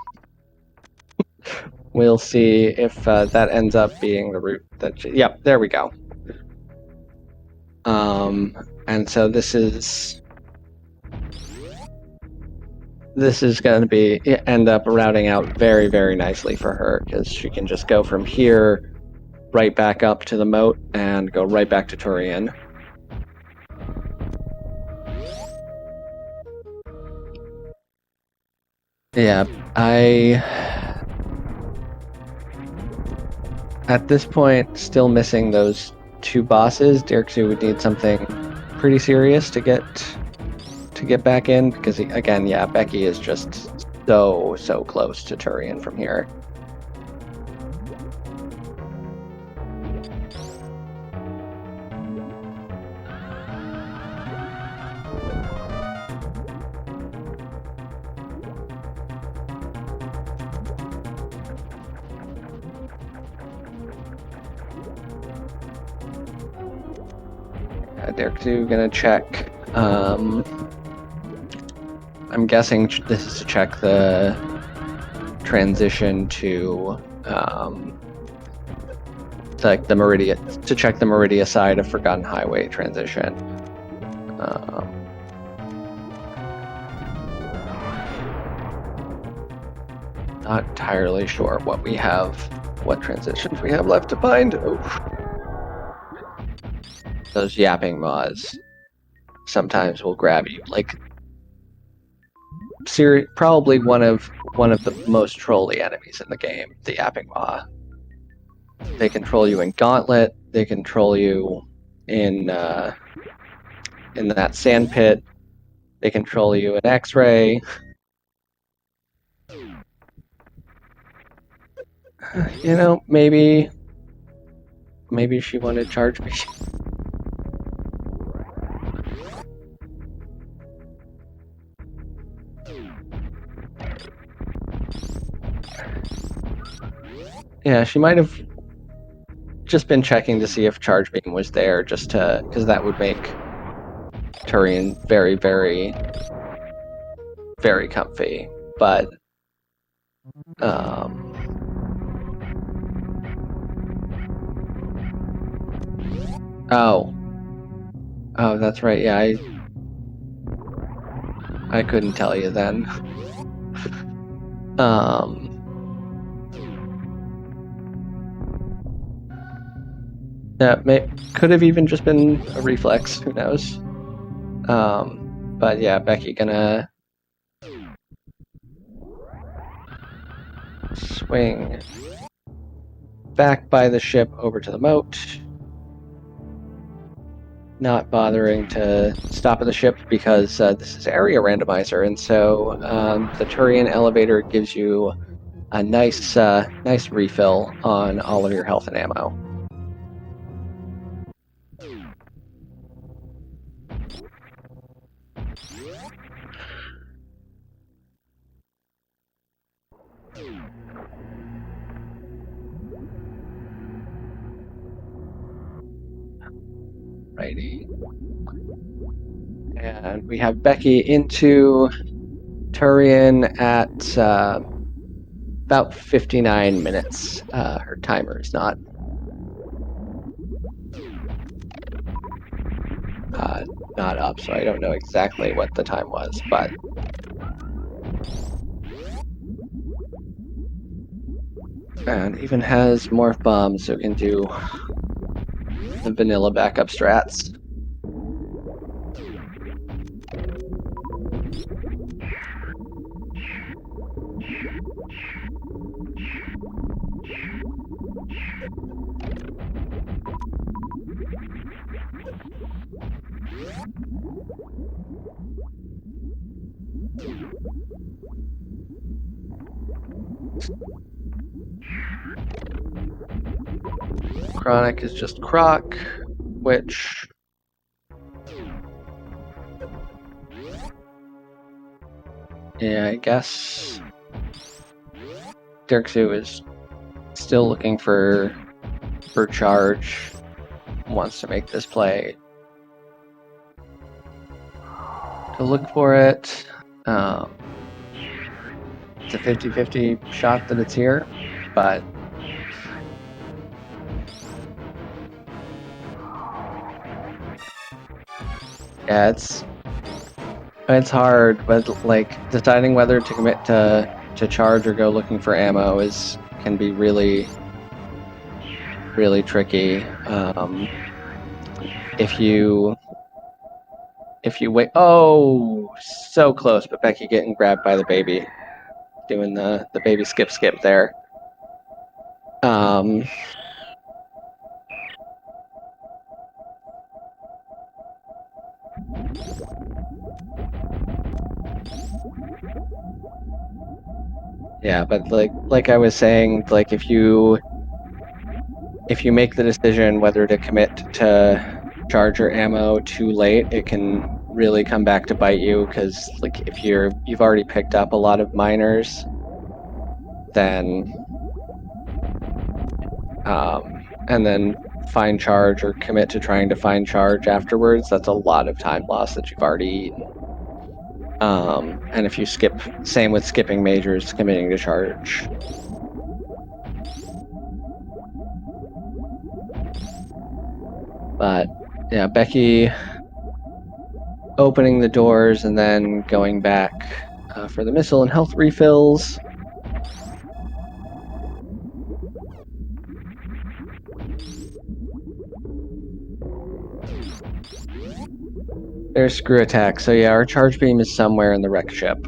Speaker 1: we'll see if that ends up being the route that yep, there we go. And so this is going to end up routing out very, very nicely for her, because she can just go from here right back up to the moat and go right back to Turian. Yeah, at this point, still missing those two bosses. Derxu would need something pretty serious to get back in, because again, yeah, Becky is just so close to Turian from here. Derxu gonna check. I'm guessing this is to check the transition to like the Meridia, to check the Meridia side of Forgotten Highway transition. Not entirely sure what transitions we have left to find. Oof. Those yapping moths sometimes will grab you. Like, probably one of the most trolly enemies in the game, the yapping maw. They control you in Gauntlet. They control you in that sand pit. They control you in X-ray. You know, maybe she wanted charge me. Yeah, she might have just been checking to see if charge beam was there, just to, because that would make Turian very, very, very comfy. But oh, that's right. Yeah, I couldn't tell you then. That could have even just been a reflex. Who knows? But yeah, Becky gonna swing back by the ship over to the moat. Not bothering to stop at the ship because this is area randomizer, and so the Turian elevator gives you a nice refill on all of your health and ammo. Righty. And we have Becky into Turian at about 59 minutes. Her timer is not up, so I don't know exactly what the time was, but and even has morph bombs, so it can do the vanilla backup strats. Chronic is just Croc, which yeah, I guess Derxu is still looking for charge, wants to make this play to look for it. It's a 50-50 shot that it's here, but yeah, it's hard, but like deciding whether to commit to charge or go looking for ammo can be really, really tricky. If you wait, oh, so close, but Becky getting grabbed by the baby, doing the baby skip there. Yeah, but like I was saying, like if you make the decision whether to commit to charge or ammo too late, it can really come back to bite you, because like if you've already picked up a lot of miners, then and then find charge or commit to trying to find charge afterwards, that's a lot of time lost that you've already eaten. And if you skip, same with skipping majors, committing to charge. But yeah, Becky opening the doors and then going back for the missile and health refills. There's screw attack. So yeah, our charge beam is somewhere in the wreck ship.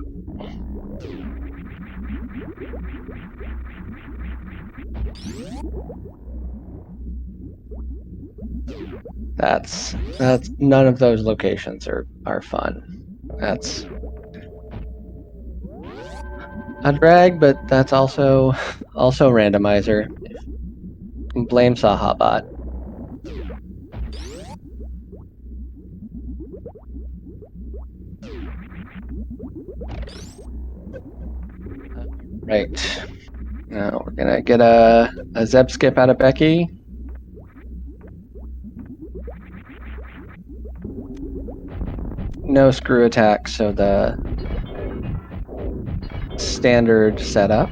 Speaker 1: That's none of those locations are fun. That's a drag, but that's also randomizer. Blame Sahabot. Right. Now we're gonna get a Zeb skip out of Becky. No screw attack, so the standard setup.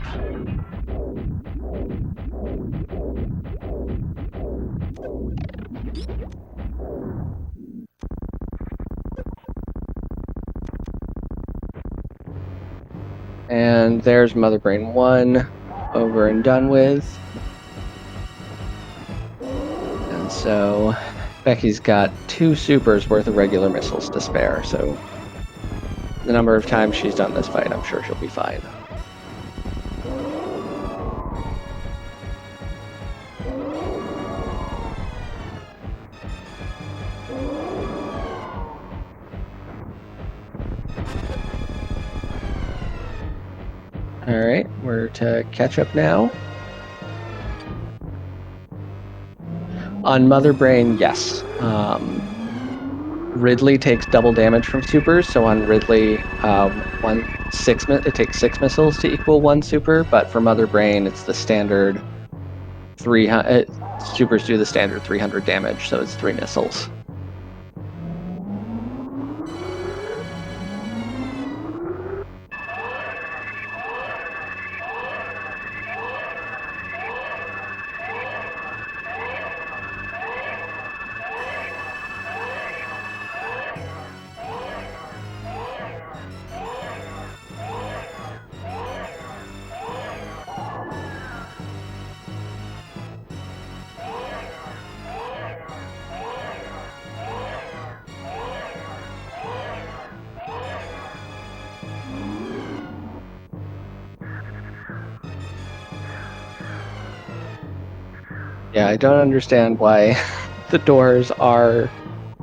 Speaker 1: And there's Mother Brain 1 over and done with. And so Becky's got 2 supers worth of regular missiles to spare, so the number of times she's done this fight, I'm sure she'll be fine. Alright, we're to catch up now. On Mother Brain, yes. Ridley takes double damage from supers, so on Ridley, it takes 6 missiles to equal 1 super, but for Mother Brain, it's the standard 300. Supers do the standard 300 damage, so it's 3 missiles. Yeah, I don't understand why the doors are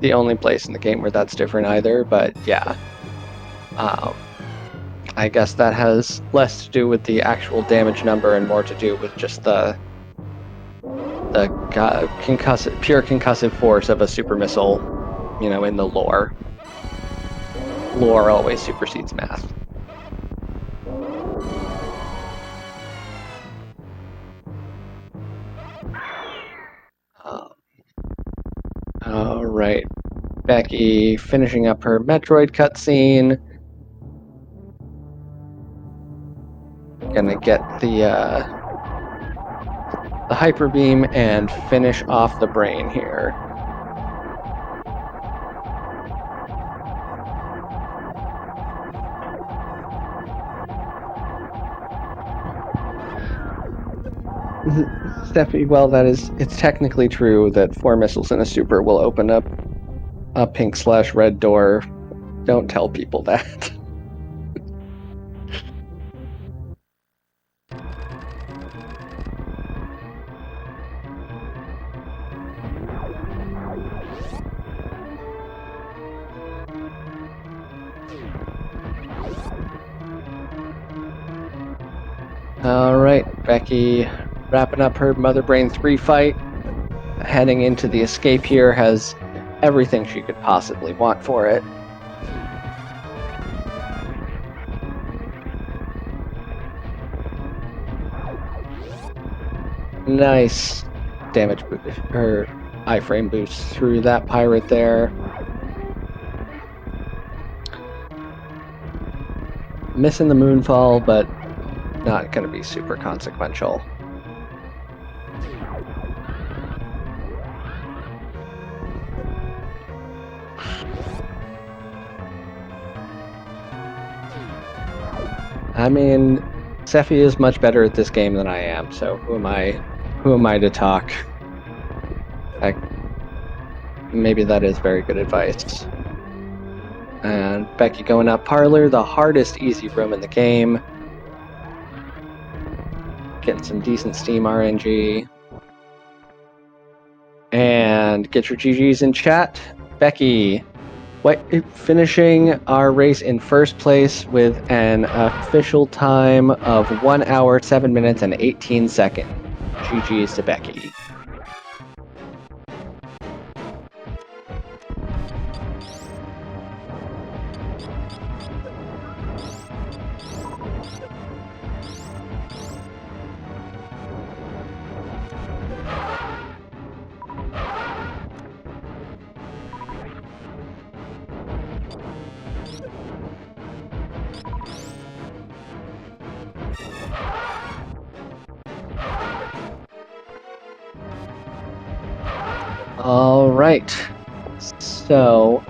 Speaker 1: the only place in the game where that's different either, but yeah. I guess that has less to do with the actual damage number and more to do with just the pure concussive force of a super missile, in the lore. Lore always supersedes math. Alright, Becky finishing up her Metroid cutscene. Gonna get the Hyper Beam and finish off the brain here. Steffi, well, it's technically true that 4 missiles in a super will open up a pink/red door. Don't tell people that. Alright, Becky wrapping up her Mother Brain 3 fight, heading into the escape here, has everything she could possibly want for it. Nice damage or iframe boost through that pirate there. Missing the moonfall, but not going to be super consequential. I mean, Sephi is much better at this game than I am, so who am I to talk? Maybe that is very good advice. And Becky going up Parlor, the hardest easy room in the game. Getting some decent Steam RNG. And And get your GGs in chat. Becky, finishing our race in first place with an official time of 1 hour, 7 minutes, and 18 seconds. GGs to Becky. All right, so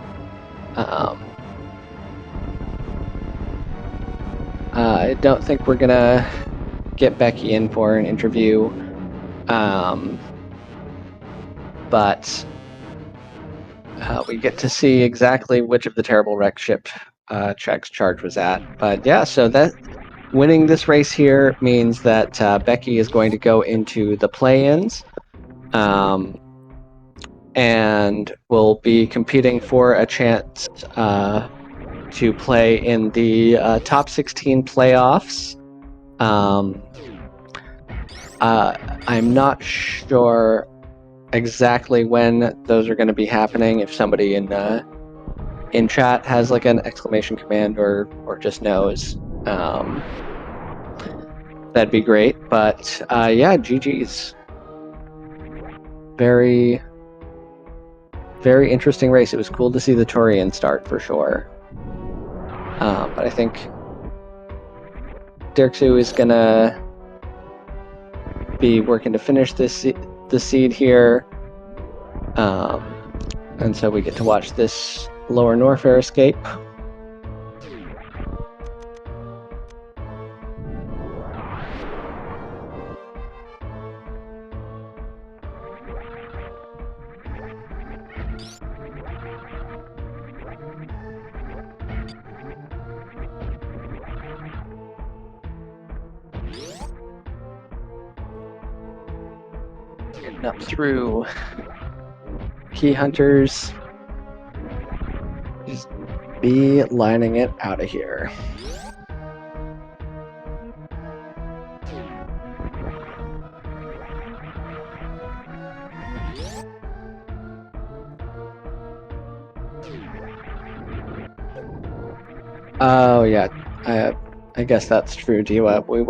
Speaker 1: I don't think we're gonna get Becky in for an interview, but we get to see exactly which of the terrible wreck ship checks charge was at. But yeah, so that winning this race here means that Becky is going to go into the play-ins. And will be competing for a chance to play in the top 16 playoffs. I'm not sure exactly when those are going to be happening. If somebody in chat has like an exclamation command or just knows, that'd be great. But yeah, GG's. Very, very interesting race. It was cool to see the Torian start for sure. But I think Derxu is gonna be working to finish the seed here. And so we get to watch this Lower Norfair escape. Getting up through Key Hunters. Just be lining it out of here. Oh yeah, I guess that's true, Diwa. We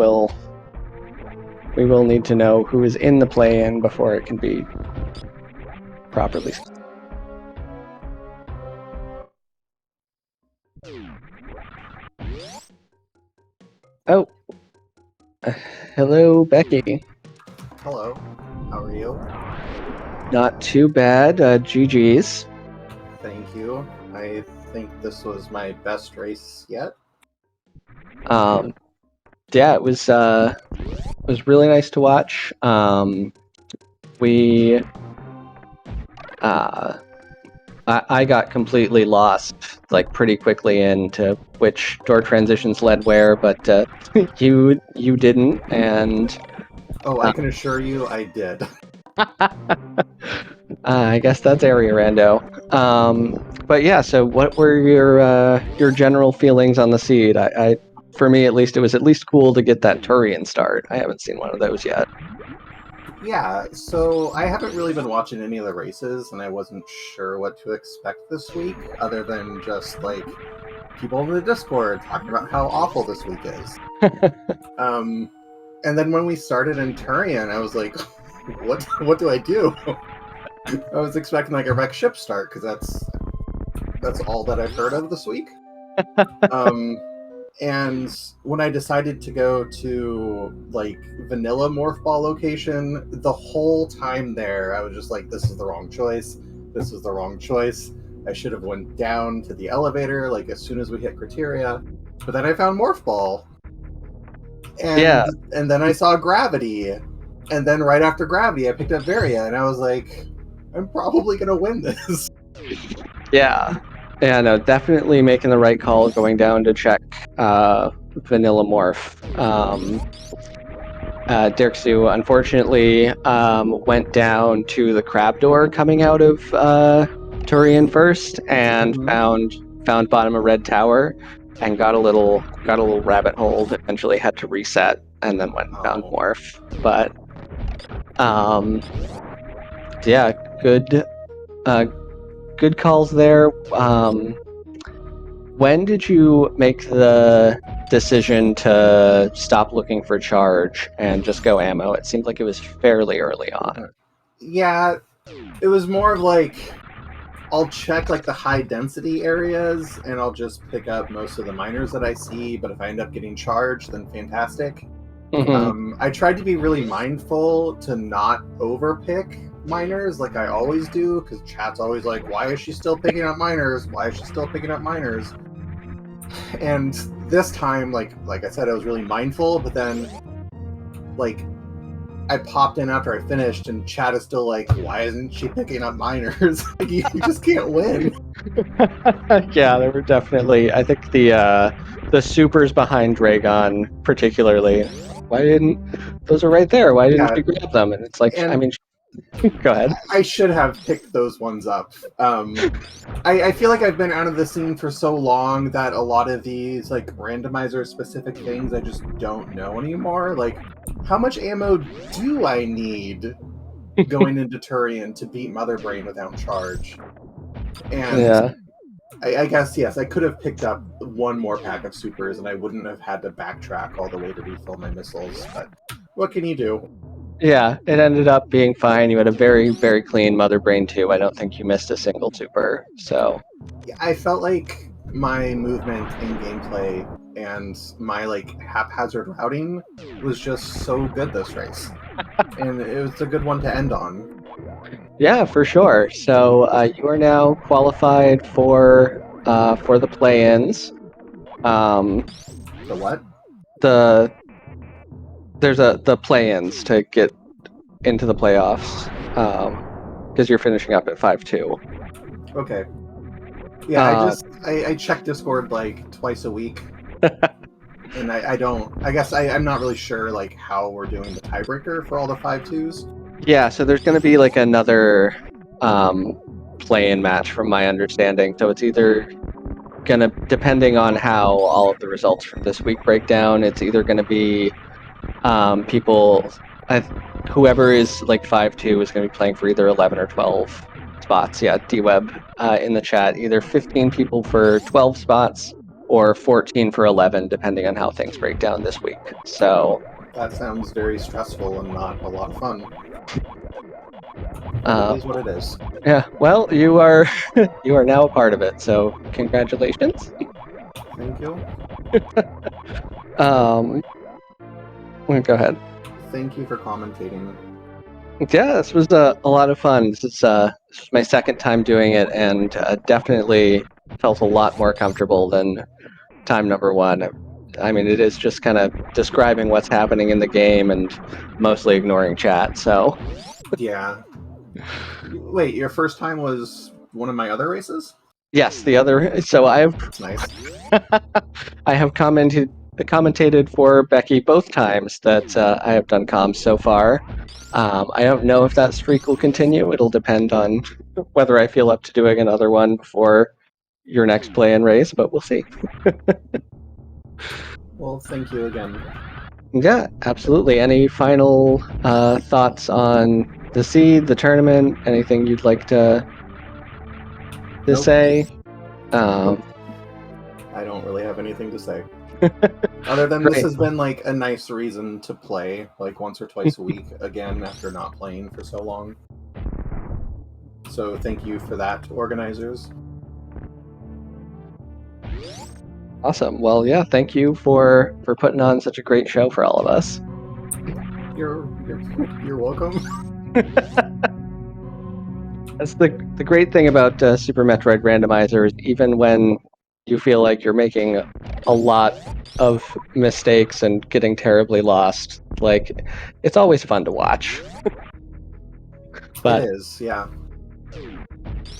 Speaker 1: will need to know who is in the play-in before it can be properly. Oh, hello, Becky.
Speaker 2: Hello, how are you?
Speaker 1: Not too bad. GG's.
Speaker 2: Thank you. I think this was my best race yet.
Speaker 1: Yeah, it was really nice to watch. I got completely lost like pretty quickly into which door transitions led where, but you didn't, and
Speaker 2: I can assure you I did.
Speaker 1: I guess that's area rando. But yeah, so what were your general feelings on the seed? I for me at least, it was at least cool to get that Turian start. I haven't seen one of those yet.
Speaker 2: Yeah, so I haven't really been watching any of the races, and I wasn't sure what to expect this week, other than just like people in the Discord talking about how awful this week is. And then when we started in Turian, I was like, what do I do? I was expecting like a wreck ship start, because that's all that I've heard of this week. And when I decided to go to like vanilla morph ball location, the whole time there I was just like, this is the wrong choice. This is the wrong choice. I should have went down to the elevator like as soon as we hit criteria. But then I found morph ball. And then I saw gravity. And then right after gravity I picked up Varia, and I was like, I'm probably gonna win this.
Speaker 1: Yeah, no, definitely making the right call going down to check vanilla morph. Derxu unfortunately went down to the crab door coming out of Turian first, and found bottom of red tower, and got a little rabbit hole. Eventually had to reset, and then went and found Morph. But yeah, good calls there. When did you make the decision to stop looking for charge and just go ammo? It seemed like it was fairly early on.
Speaker 2: Yeah, it was more of like, I'll check like the high density areas and I'll just pick up most of the miners that I see, but if I end up getting charged, then fantastic. I tried to be really mindful to not overpick miners like I always do, because chat's always like, why is she still picking up miners? Why is she still picking up miners? And this time, like I said, I was really mindful, but then like I popped in after I finished, and chat is still like, why isn't she picking up miners? Like, you just can't win.
Speaker 1: Yeah, there were definitely, I think the supers behind Dragon particularly. Why didn't those are right there? Why didn't you grab them? And it's like, I mean, go ahead.
Speaker 2: I should have picked those ones up. I feel like I've been out of the scene for so long that a lot of these like randomizer specific things I just don't know anymore. Like, how much ammo do I need going into Turian to beat Mother Brain without charge? And
Speaker 1: yeah.
Speaker 2: I guess, yes, I could have picked up one more pack of supers and I wouldn't have had to backtrack all the way to refill my missiles, but what can you do?
Speaker 1: Yeah, it ended up being fine. You had a very, very clean Mother Brain too. I don't think you missed a single super, so...
Speaker 2: I felt like my movement in gameplay and my like haphazard routing was just so good this race. And it was a good one to end on.
Speaker 1: Yeah, for sure. So you are now qualified for the play-ins.
Speaker 2: The what?
Speaker 1: There's the play-ins to get into the playoffs, because you're finishing up at 5-2.
Speaker 2: Okay. Yeah, I check Discord like twice a week. And I guess I'm not really sure like how we're doing the tiebreaker for all the 5-2s.
Speaker 1: Yeah, so there's going to be like another play-in match from my understanding. So it's either going to, depending on how all of the results from this week break down, it's either going to be people, whoever is like 5-2 is going to be playing for either 11 or 12 spots. Yeah, D-Web in the chat, either 15 people for 12 spots or 14 for 11, depending on how things break down this week. So
Speaker 2: that sounds very stressful and not a lot of fun. It is what it is.
Speaker 1: Yeah, well, you are now a part of it, so congratulations.
Speaker 2: Thank you.
Speaker 1: Go ahead.
Speaker 2: Thank you for commentating.
Speaker 1: Yeah, this was a lot of fun. This is my second time doing it, and definitely felt a lot more comfortable than time number one. I mean, it is just kind of describing what's happening in the game and mostly ignoring chat, so...
Speaker 2: Yeah. Wait, your first time was one of my other races?
Speaker 1: Yes, the other... So
Speaker 2: That's nice.
Speaker 1: I have commentated for Becky both times that I have done comms so far. I don't know if that streak will continue. It'll depend on whether I feel up to doing another one before your next play-in race, but we'll see.
Speaker 2: Well, thank you again.
Speaker 1: Yeah, absolutely. Any final thoughts on the seed, the tournament? Anything you'd like to say?
Speaker 2: I don't really have anything to say. Other than this has been like a nice reason to play like once or twice a week again after not playing for so long. So thank you for that to organizers.
Speaker 1: Awesome. Well, yeah, thank you for putting on such a great show for all of us.
Speaker 2: You're welcome.
Speaker 1: That's the great thing about Super Metroid Randomizer is even when you feel like you're making a lot of mistakes and getting terribly lost, like, it's always fun to watch. But
Speaker 2: it is, yeah.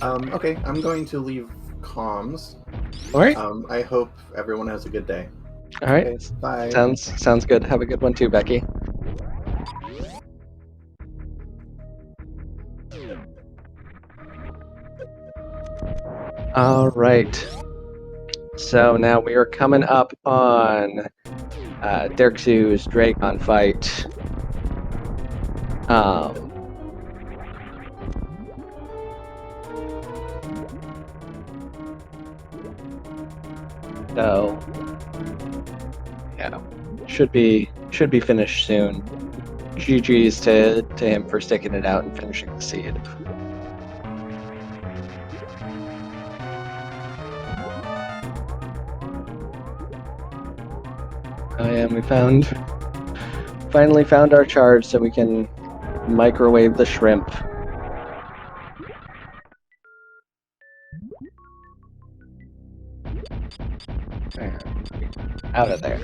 Speaker 2: Okay, I'm going to leave comms.
Speaker 1: All right.
Speaker 2: I hope everyone has a good day.
Speaker 1: All right.
Speaker 2: Okay, bye.
Speaker 1: Sounds good. Have a good one too, Becky. All right. So now we are coming up on Derxu's Dragon fight. So yeah, should be finished soon. GG's to him for sticking it out and finishing the seed. Oh yeah, we finally found our charge so we can microwave the shrimp. Out of there.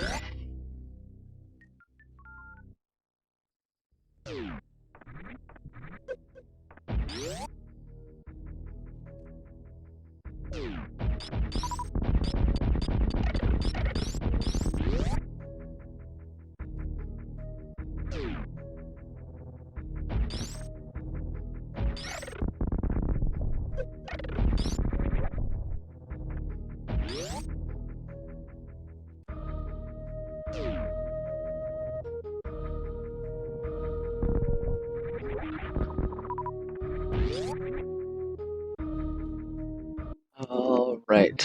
Speaker 1: All right,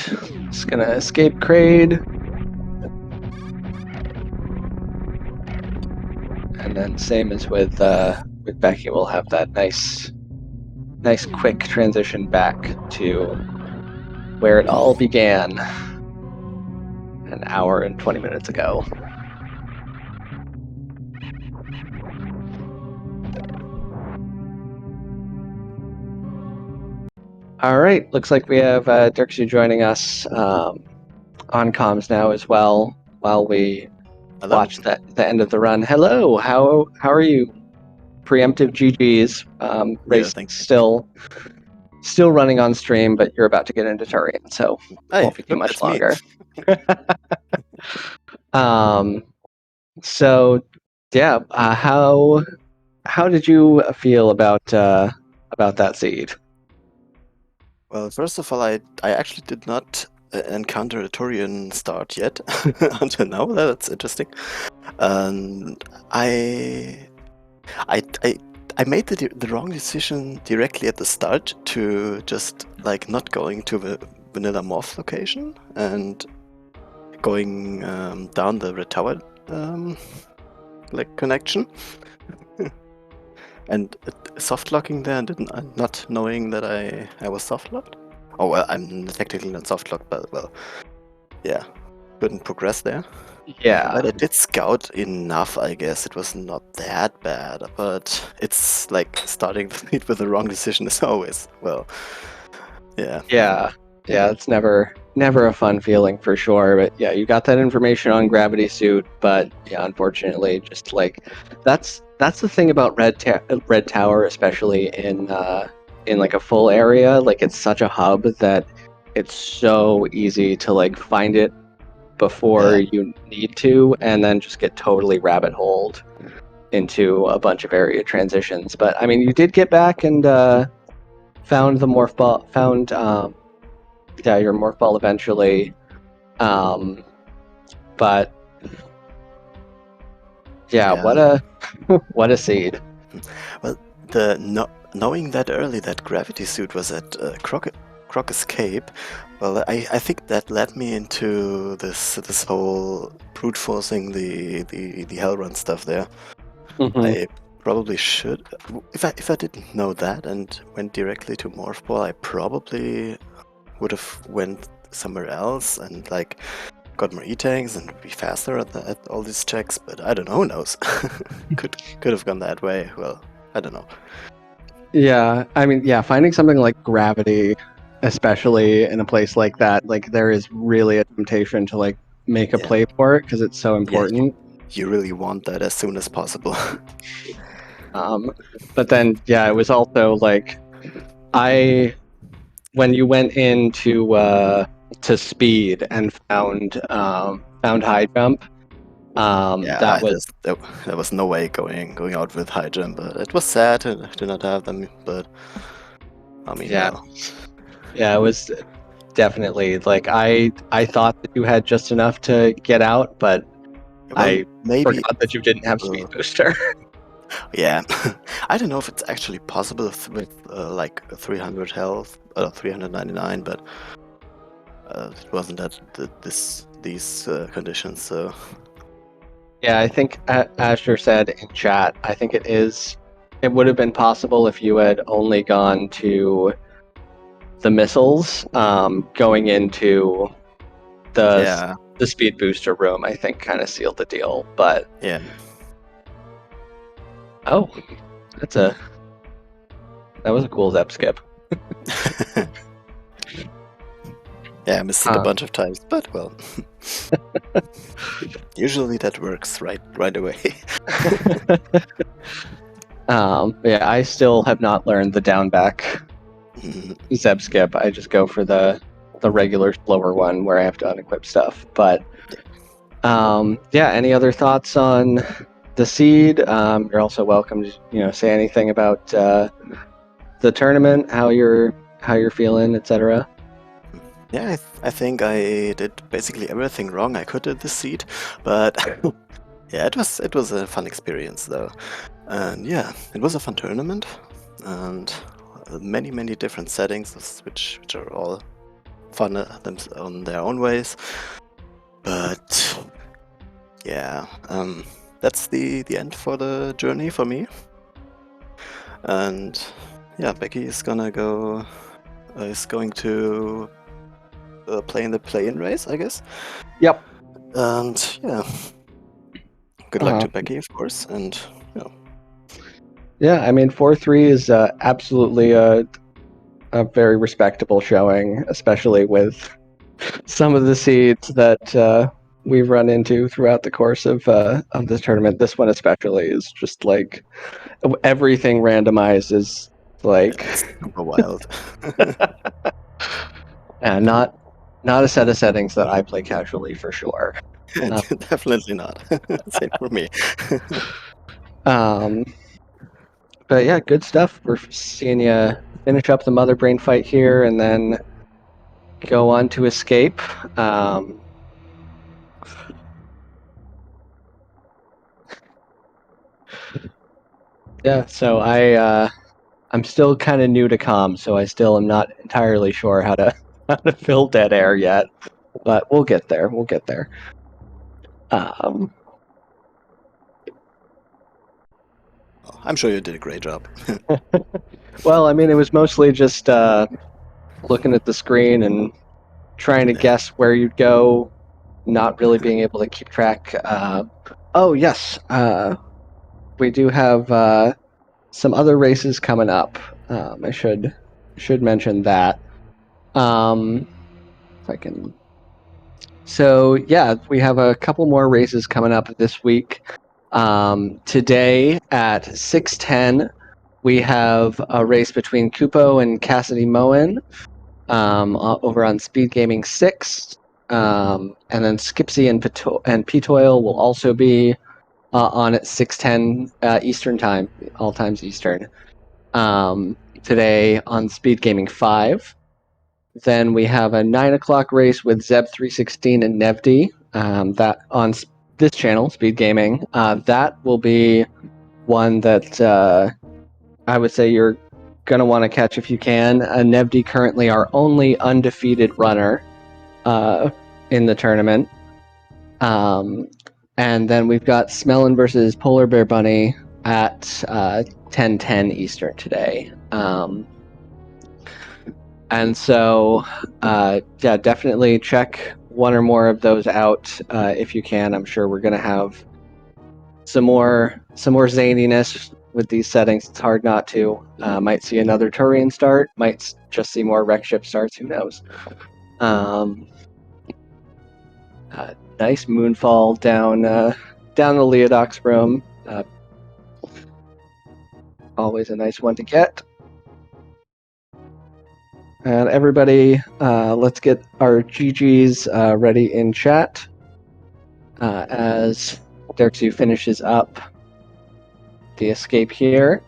Speaker 1: just gonna escape Kraid, and then same as with Becky, we'll have that nice quick transition back to where it all began an hour and 20 minutes ago. All right, looks like we have Derxu joining us on comms now as well while we watch the end of the run. Hello, how are you? Preemptive GGs. Race still running on stream, but you're about to get into Turian, so won't be too much longer. So yeah, how did you feel about that seed?
Speaker 3: Well, first of all, I actually did not encounter a Turian start yet until now. That's interesting. And I made the wrong decision directly at the start to just like not going to the vanilla morph location and going down the red tower like connection. And soft locking there, not knowing that I was soft locked. Oh well, I'm technically not soft locked, but well, yeah, couldn't progress there.
Speaker 1: Yeah,
Speaker 3: but I did scout enough, I guess. It was not that bad, but it's like starting with the wrong decision is always
Speaker 1: yeah. It's never a fun feeling for sure. But yeah, you got that information on Gravity Suit, but yeah, unfortunately, just like that's the thing about Red Tower, especially in like a full area. Like it's such a hub that it's so easy to like find it before you need to, and then just get totally rabbit holed into a bunch of area transitions. But I mean, you did get back and found the morph ball. Found your morph ball eventually. But what a seed.
Speaker 3: Well, knowing that early that Gravity Suit was at Croc Escape, well, I think that led me into this whole brute forcing the Hell Run stuff there.
Speaker 1: Mm-hmm.
Speaker 3: I probably should, if I didn't know that and went directly to Morph Ball, I probably would have went somewhere else and like got more E-tanks and be faster at all these checks. But I don't know. Who knows? could have gone that way. Well, I don't know.
Speaker 1: Yeah, I mean, finding something like Gravity, especially in a place like that, like there is really a temptation to like make a play for it because it's so important.
Speaker 3: You really want that as soon as possible.
Speaker 1: But then, it was also like when you went into to speed and found high jump.
Speaker 3: There was no way going out with high jump, but it was sad to not have them. But I mean,
Speaker 1: Yeah, it was definitely like I thought that you had just enough to get out, but I
Speaker 3: maybe.
Speaker 1: forgot that you didn't have speed booster.
Speaker 3: Yeah, I don't know if it's actually possible with like 300 health, 399, but it wasn't at these conditions. So
Speaker 1: Yeah, I think Asher said in chat, I think it would have been possible if you had only gone to the missiles, going into
Speaker 3: yeah,
Speaker 1: the speed booster room, I think kind of sealed the deal. But
Speaker 3: yeah,
Speaker 1: oh, that was a cool Zep skip.
Speaker 3: yeah. I missed it a bunch of times, but well, usually that works right away.
Speaker 1: Yeah, I still have not learned the down back Zeb skip. I just go for the regular slower one where I have to unequip stuff. But yeah, any other thoughts on the seed? You're also welcome to say anything about the tournament, how you're feeling, etc.
Speaker 3: Yeah, I think I did basically everything wrong I could at this seed, but yeah, it was a fun experience though, and yeah, it was a fun tournament, and many different settings, which are all fun on their own ways, but yeah, that's the end for the journey for me, and yeah, Becky is going to play in the play-in race, I guess.
Speaker 1: Yep.
Speaker 3: And yeah, good luck to Becky, of course. And
Speaker 1: yeah, I mean 4-3 is absolutely a very respectable showing, especially with some of the seeds that we've run into throughout the course of this tournament. This one especially is just like everything randomized is like
Speaker 3: it's super wild.
Speaker 1: not a set of settings that I play casually for sure.
Speaker 3: Definitely not. Same for me.
Speaker 1: But yeah, good stuff. We're seeing you finish up the Mother Brain fight here and then go on to escape. Yeah, so I'm still kind of new to comms, so I still am not entirely sure how to fill dead air yet, but we'll get there. We'll get there.
Speaker 3: I'm sure you did a great job.
Speaker 1: Well, I mean, it was mostly just looking at the screen and trying to guess where you'd go, not really being able to keep track. Oh yes, we do have some other races coming up. I should mention that. If I can. So yeah, we have a couple more races coming up this week. Today at 6:10, we have a race between Kupo and Cassidy Moen over on SpeedGaming 6. And then Skipsy and Petoil will also be on at 6:10 Eastern Time, all times Eastern. Today on SpeedGaming 5. Then we have a 9 o'clock race with Zeb316 and Nevdi. That on this channel, Speed Gaming. That will be one that I would say you're going to want to catch if you can. Nevdi currently our only undefeated runner in the tournament. And then we've got Smellin versus Polar Bear Bunny at 10:10 Eastern today. And so, yeah, definitely check one or more of those out if you can. I'm sure we're going to have some more zaniness with these settings. It's hard not to. Might see another Turian start. Might just see more wreck ship starts. Who knows? Nice moonfall down the Leodox room. Always a nice one to get. And everybody, let's get our GGs ready in chat as Derxu finishes up the escape here.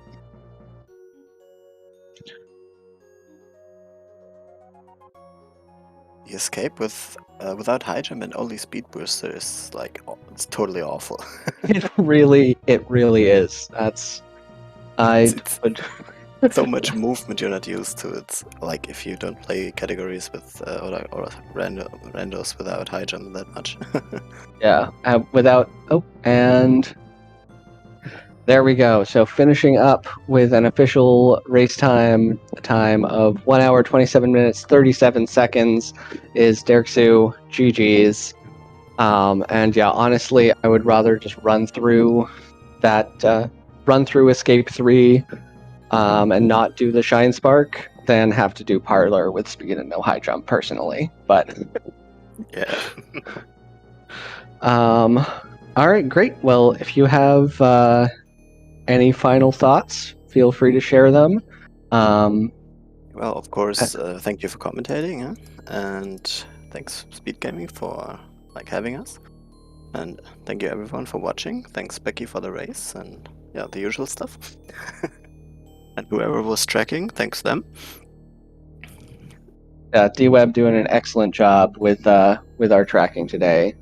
Speaker 3: the escape with without high jump and only speed booster is like it's totally awful.
Speaker 1: It really is. That's I
Speaker 3: It's
Speaker 1: would.
Speaker 3: so much movement you're not used to. It's like if you don't play categories with or randos without high jump that much.
Speaker 1: Yeah, without. Oh, and there we go. So finishing up with an official race time of 1 hour 27 minutes 37 seconds is Derxu. GG's. And yeah, honestly, I would rather just run through Escape 3 and not do the Shine Spark than have to do Parlor with speed and no high jump personally. But
Speaker 3: Yeah.
Speaker 1: All right, great. Well, if you have any final thoughts, feel free to share them.
Speaker 3: Well, of course, thank you for commentating, huh? And thanks SpeedGaming for like having us. And thank you everyone for watching. Thanks Becky for the race and yeah, the usual stuff. And whoever was tracking, thanks them.
Speaker 1: D-Web doing an excellent job with our tracking today.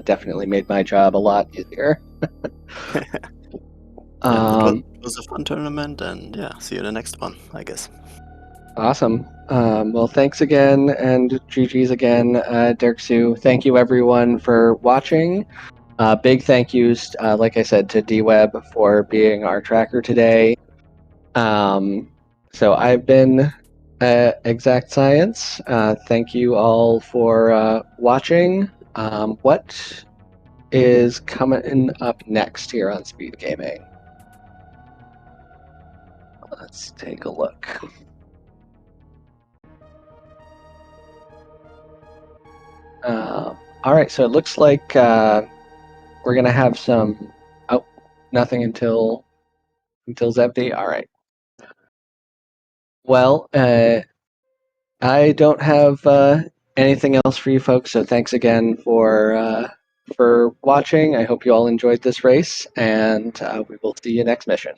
Speaker 1: Definitely made my job a lot easier.
Speaker 3: Yeah, it was a fun tournament, and yeah, see you in the next one, I guess.
Speaker 1: Awesome. Well, thanks again, and GG's again, Derxu. Thank you everyone for watching. Big thank yous, like I said, to D-Web for being our tracker today. So I've been Exact Science. Thank you all for watching. What is coming up next here on Speed Gaming? Let's take a look. All right, so it looks like we're gonna have some. Oh, nothing until Zebdi. All right. Well, I don't have anything else for you folks. So thanks again for watching. I hope you all enjoyed this race, and we will see you next mission.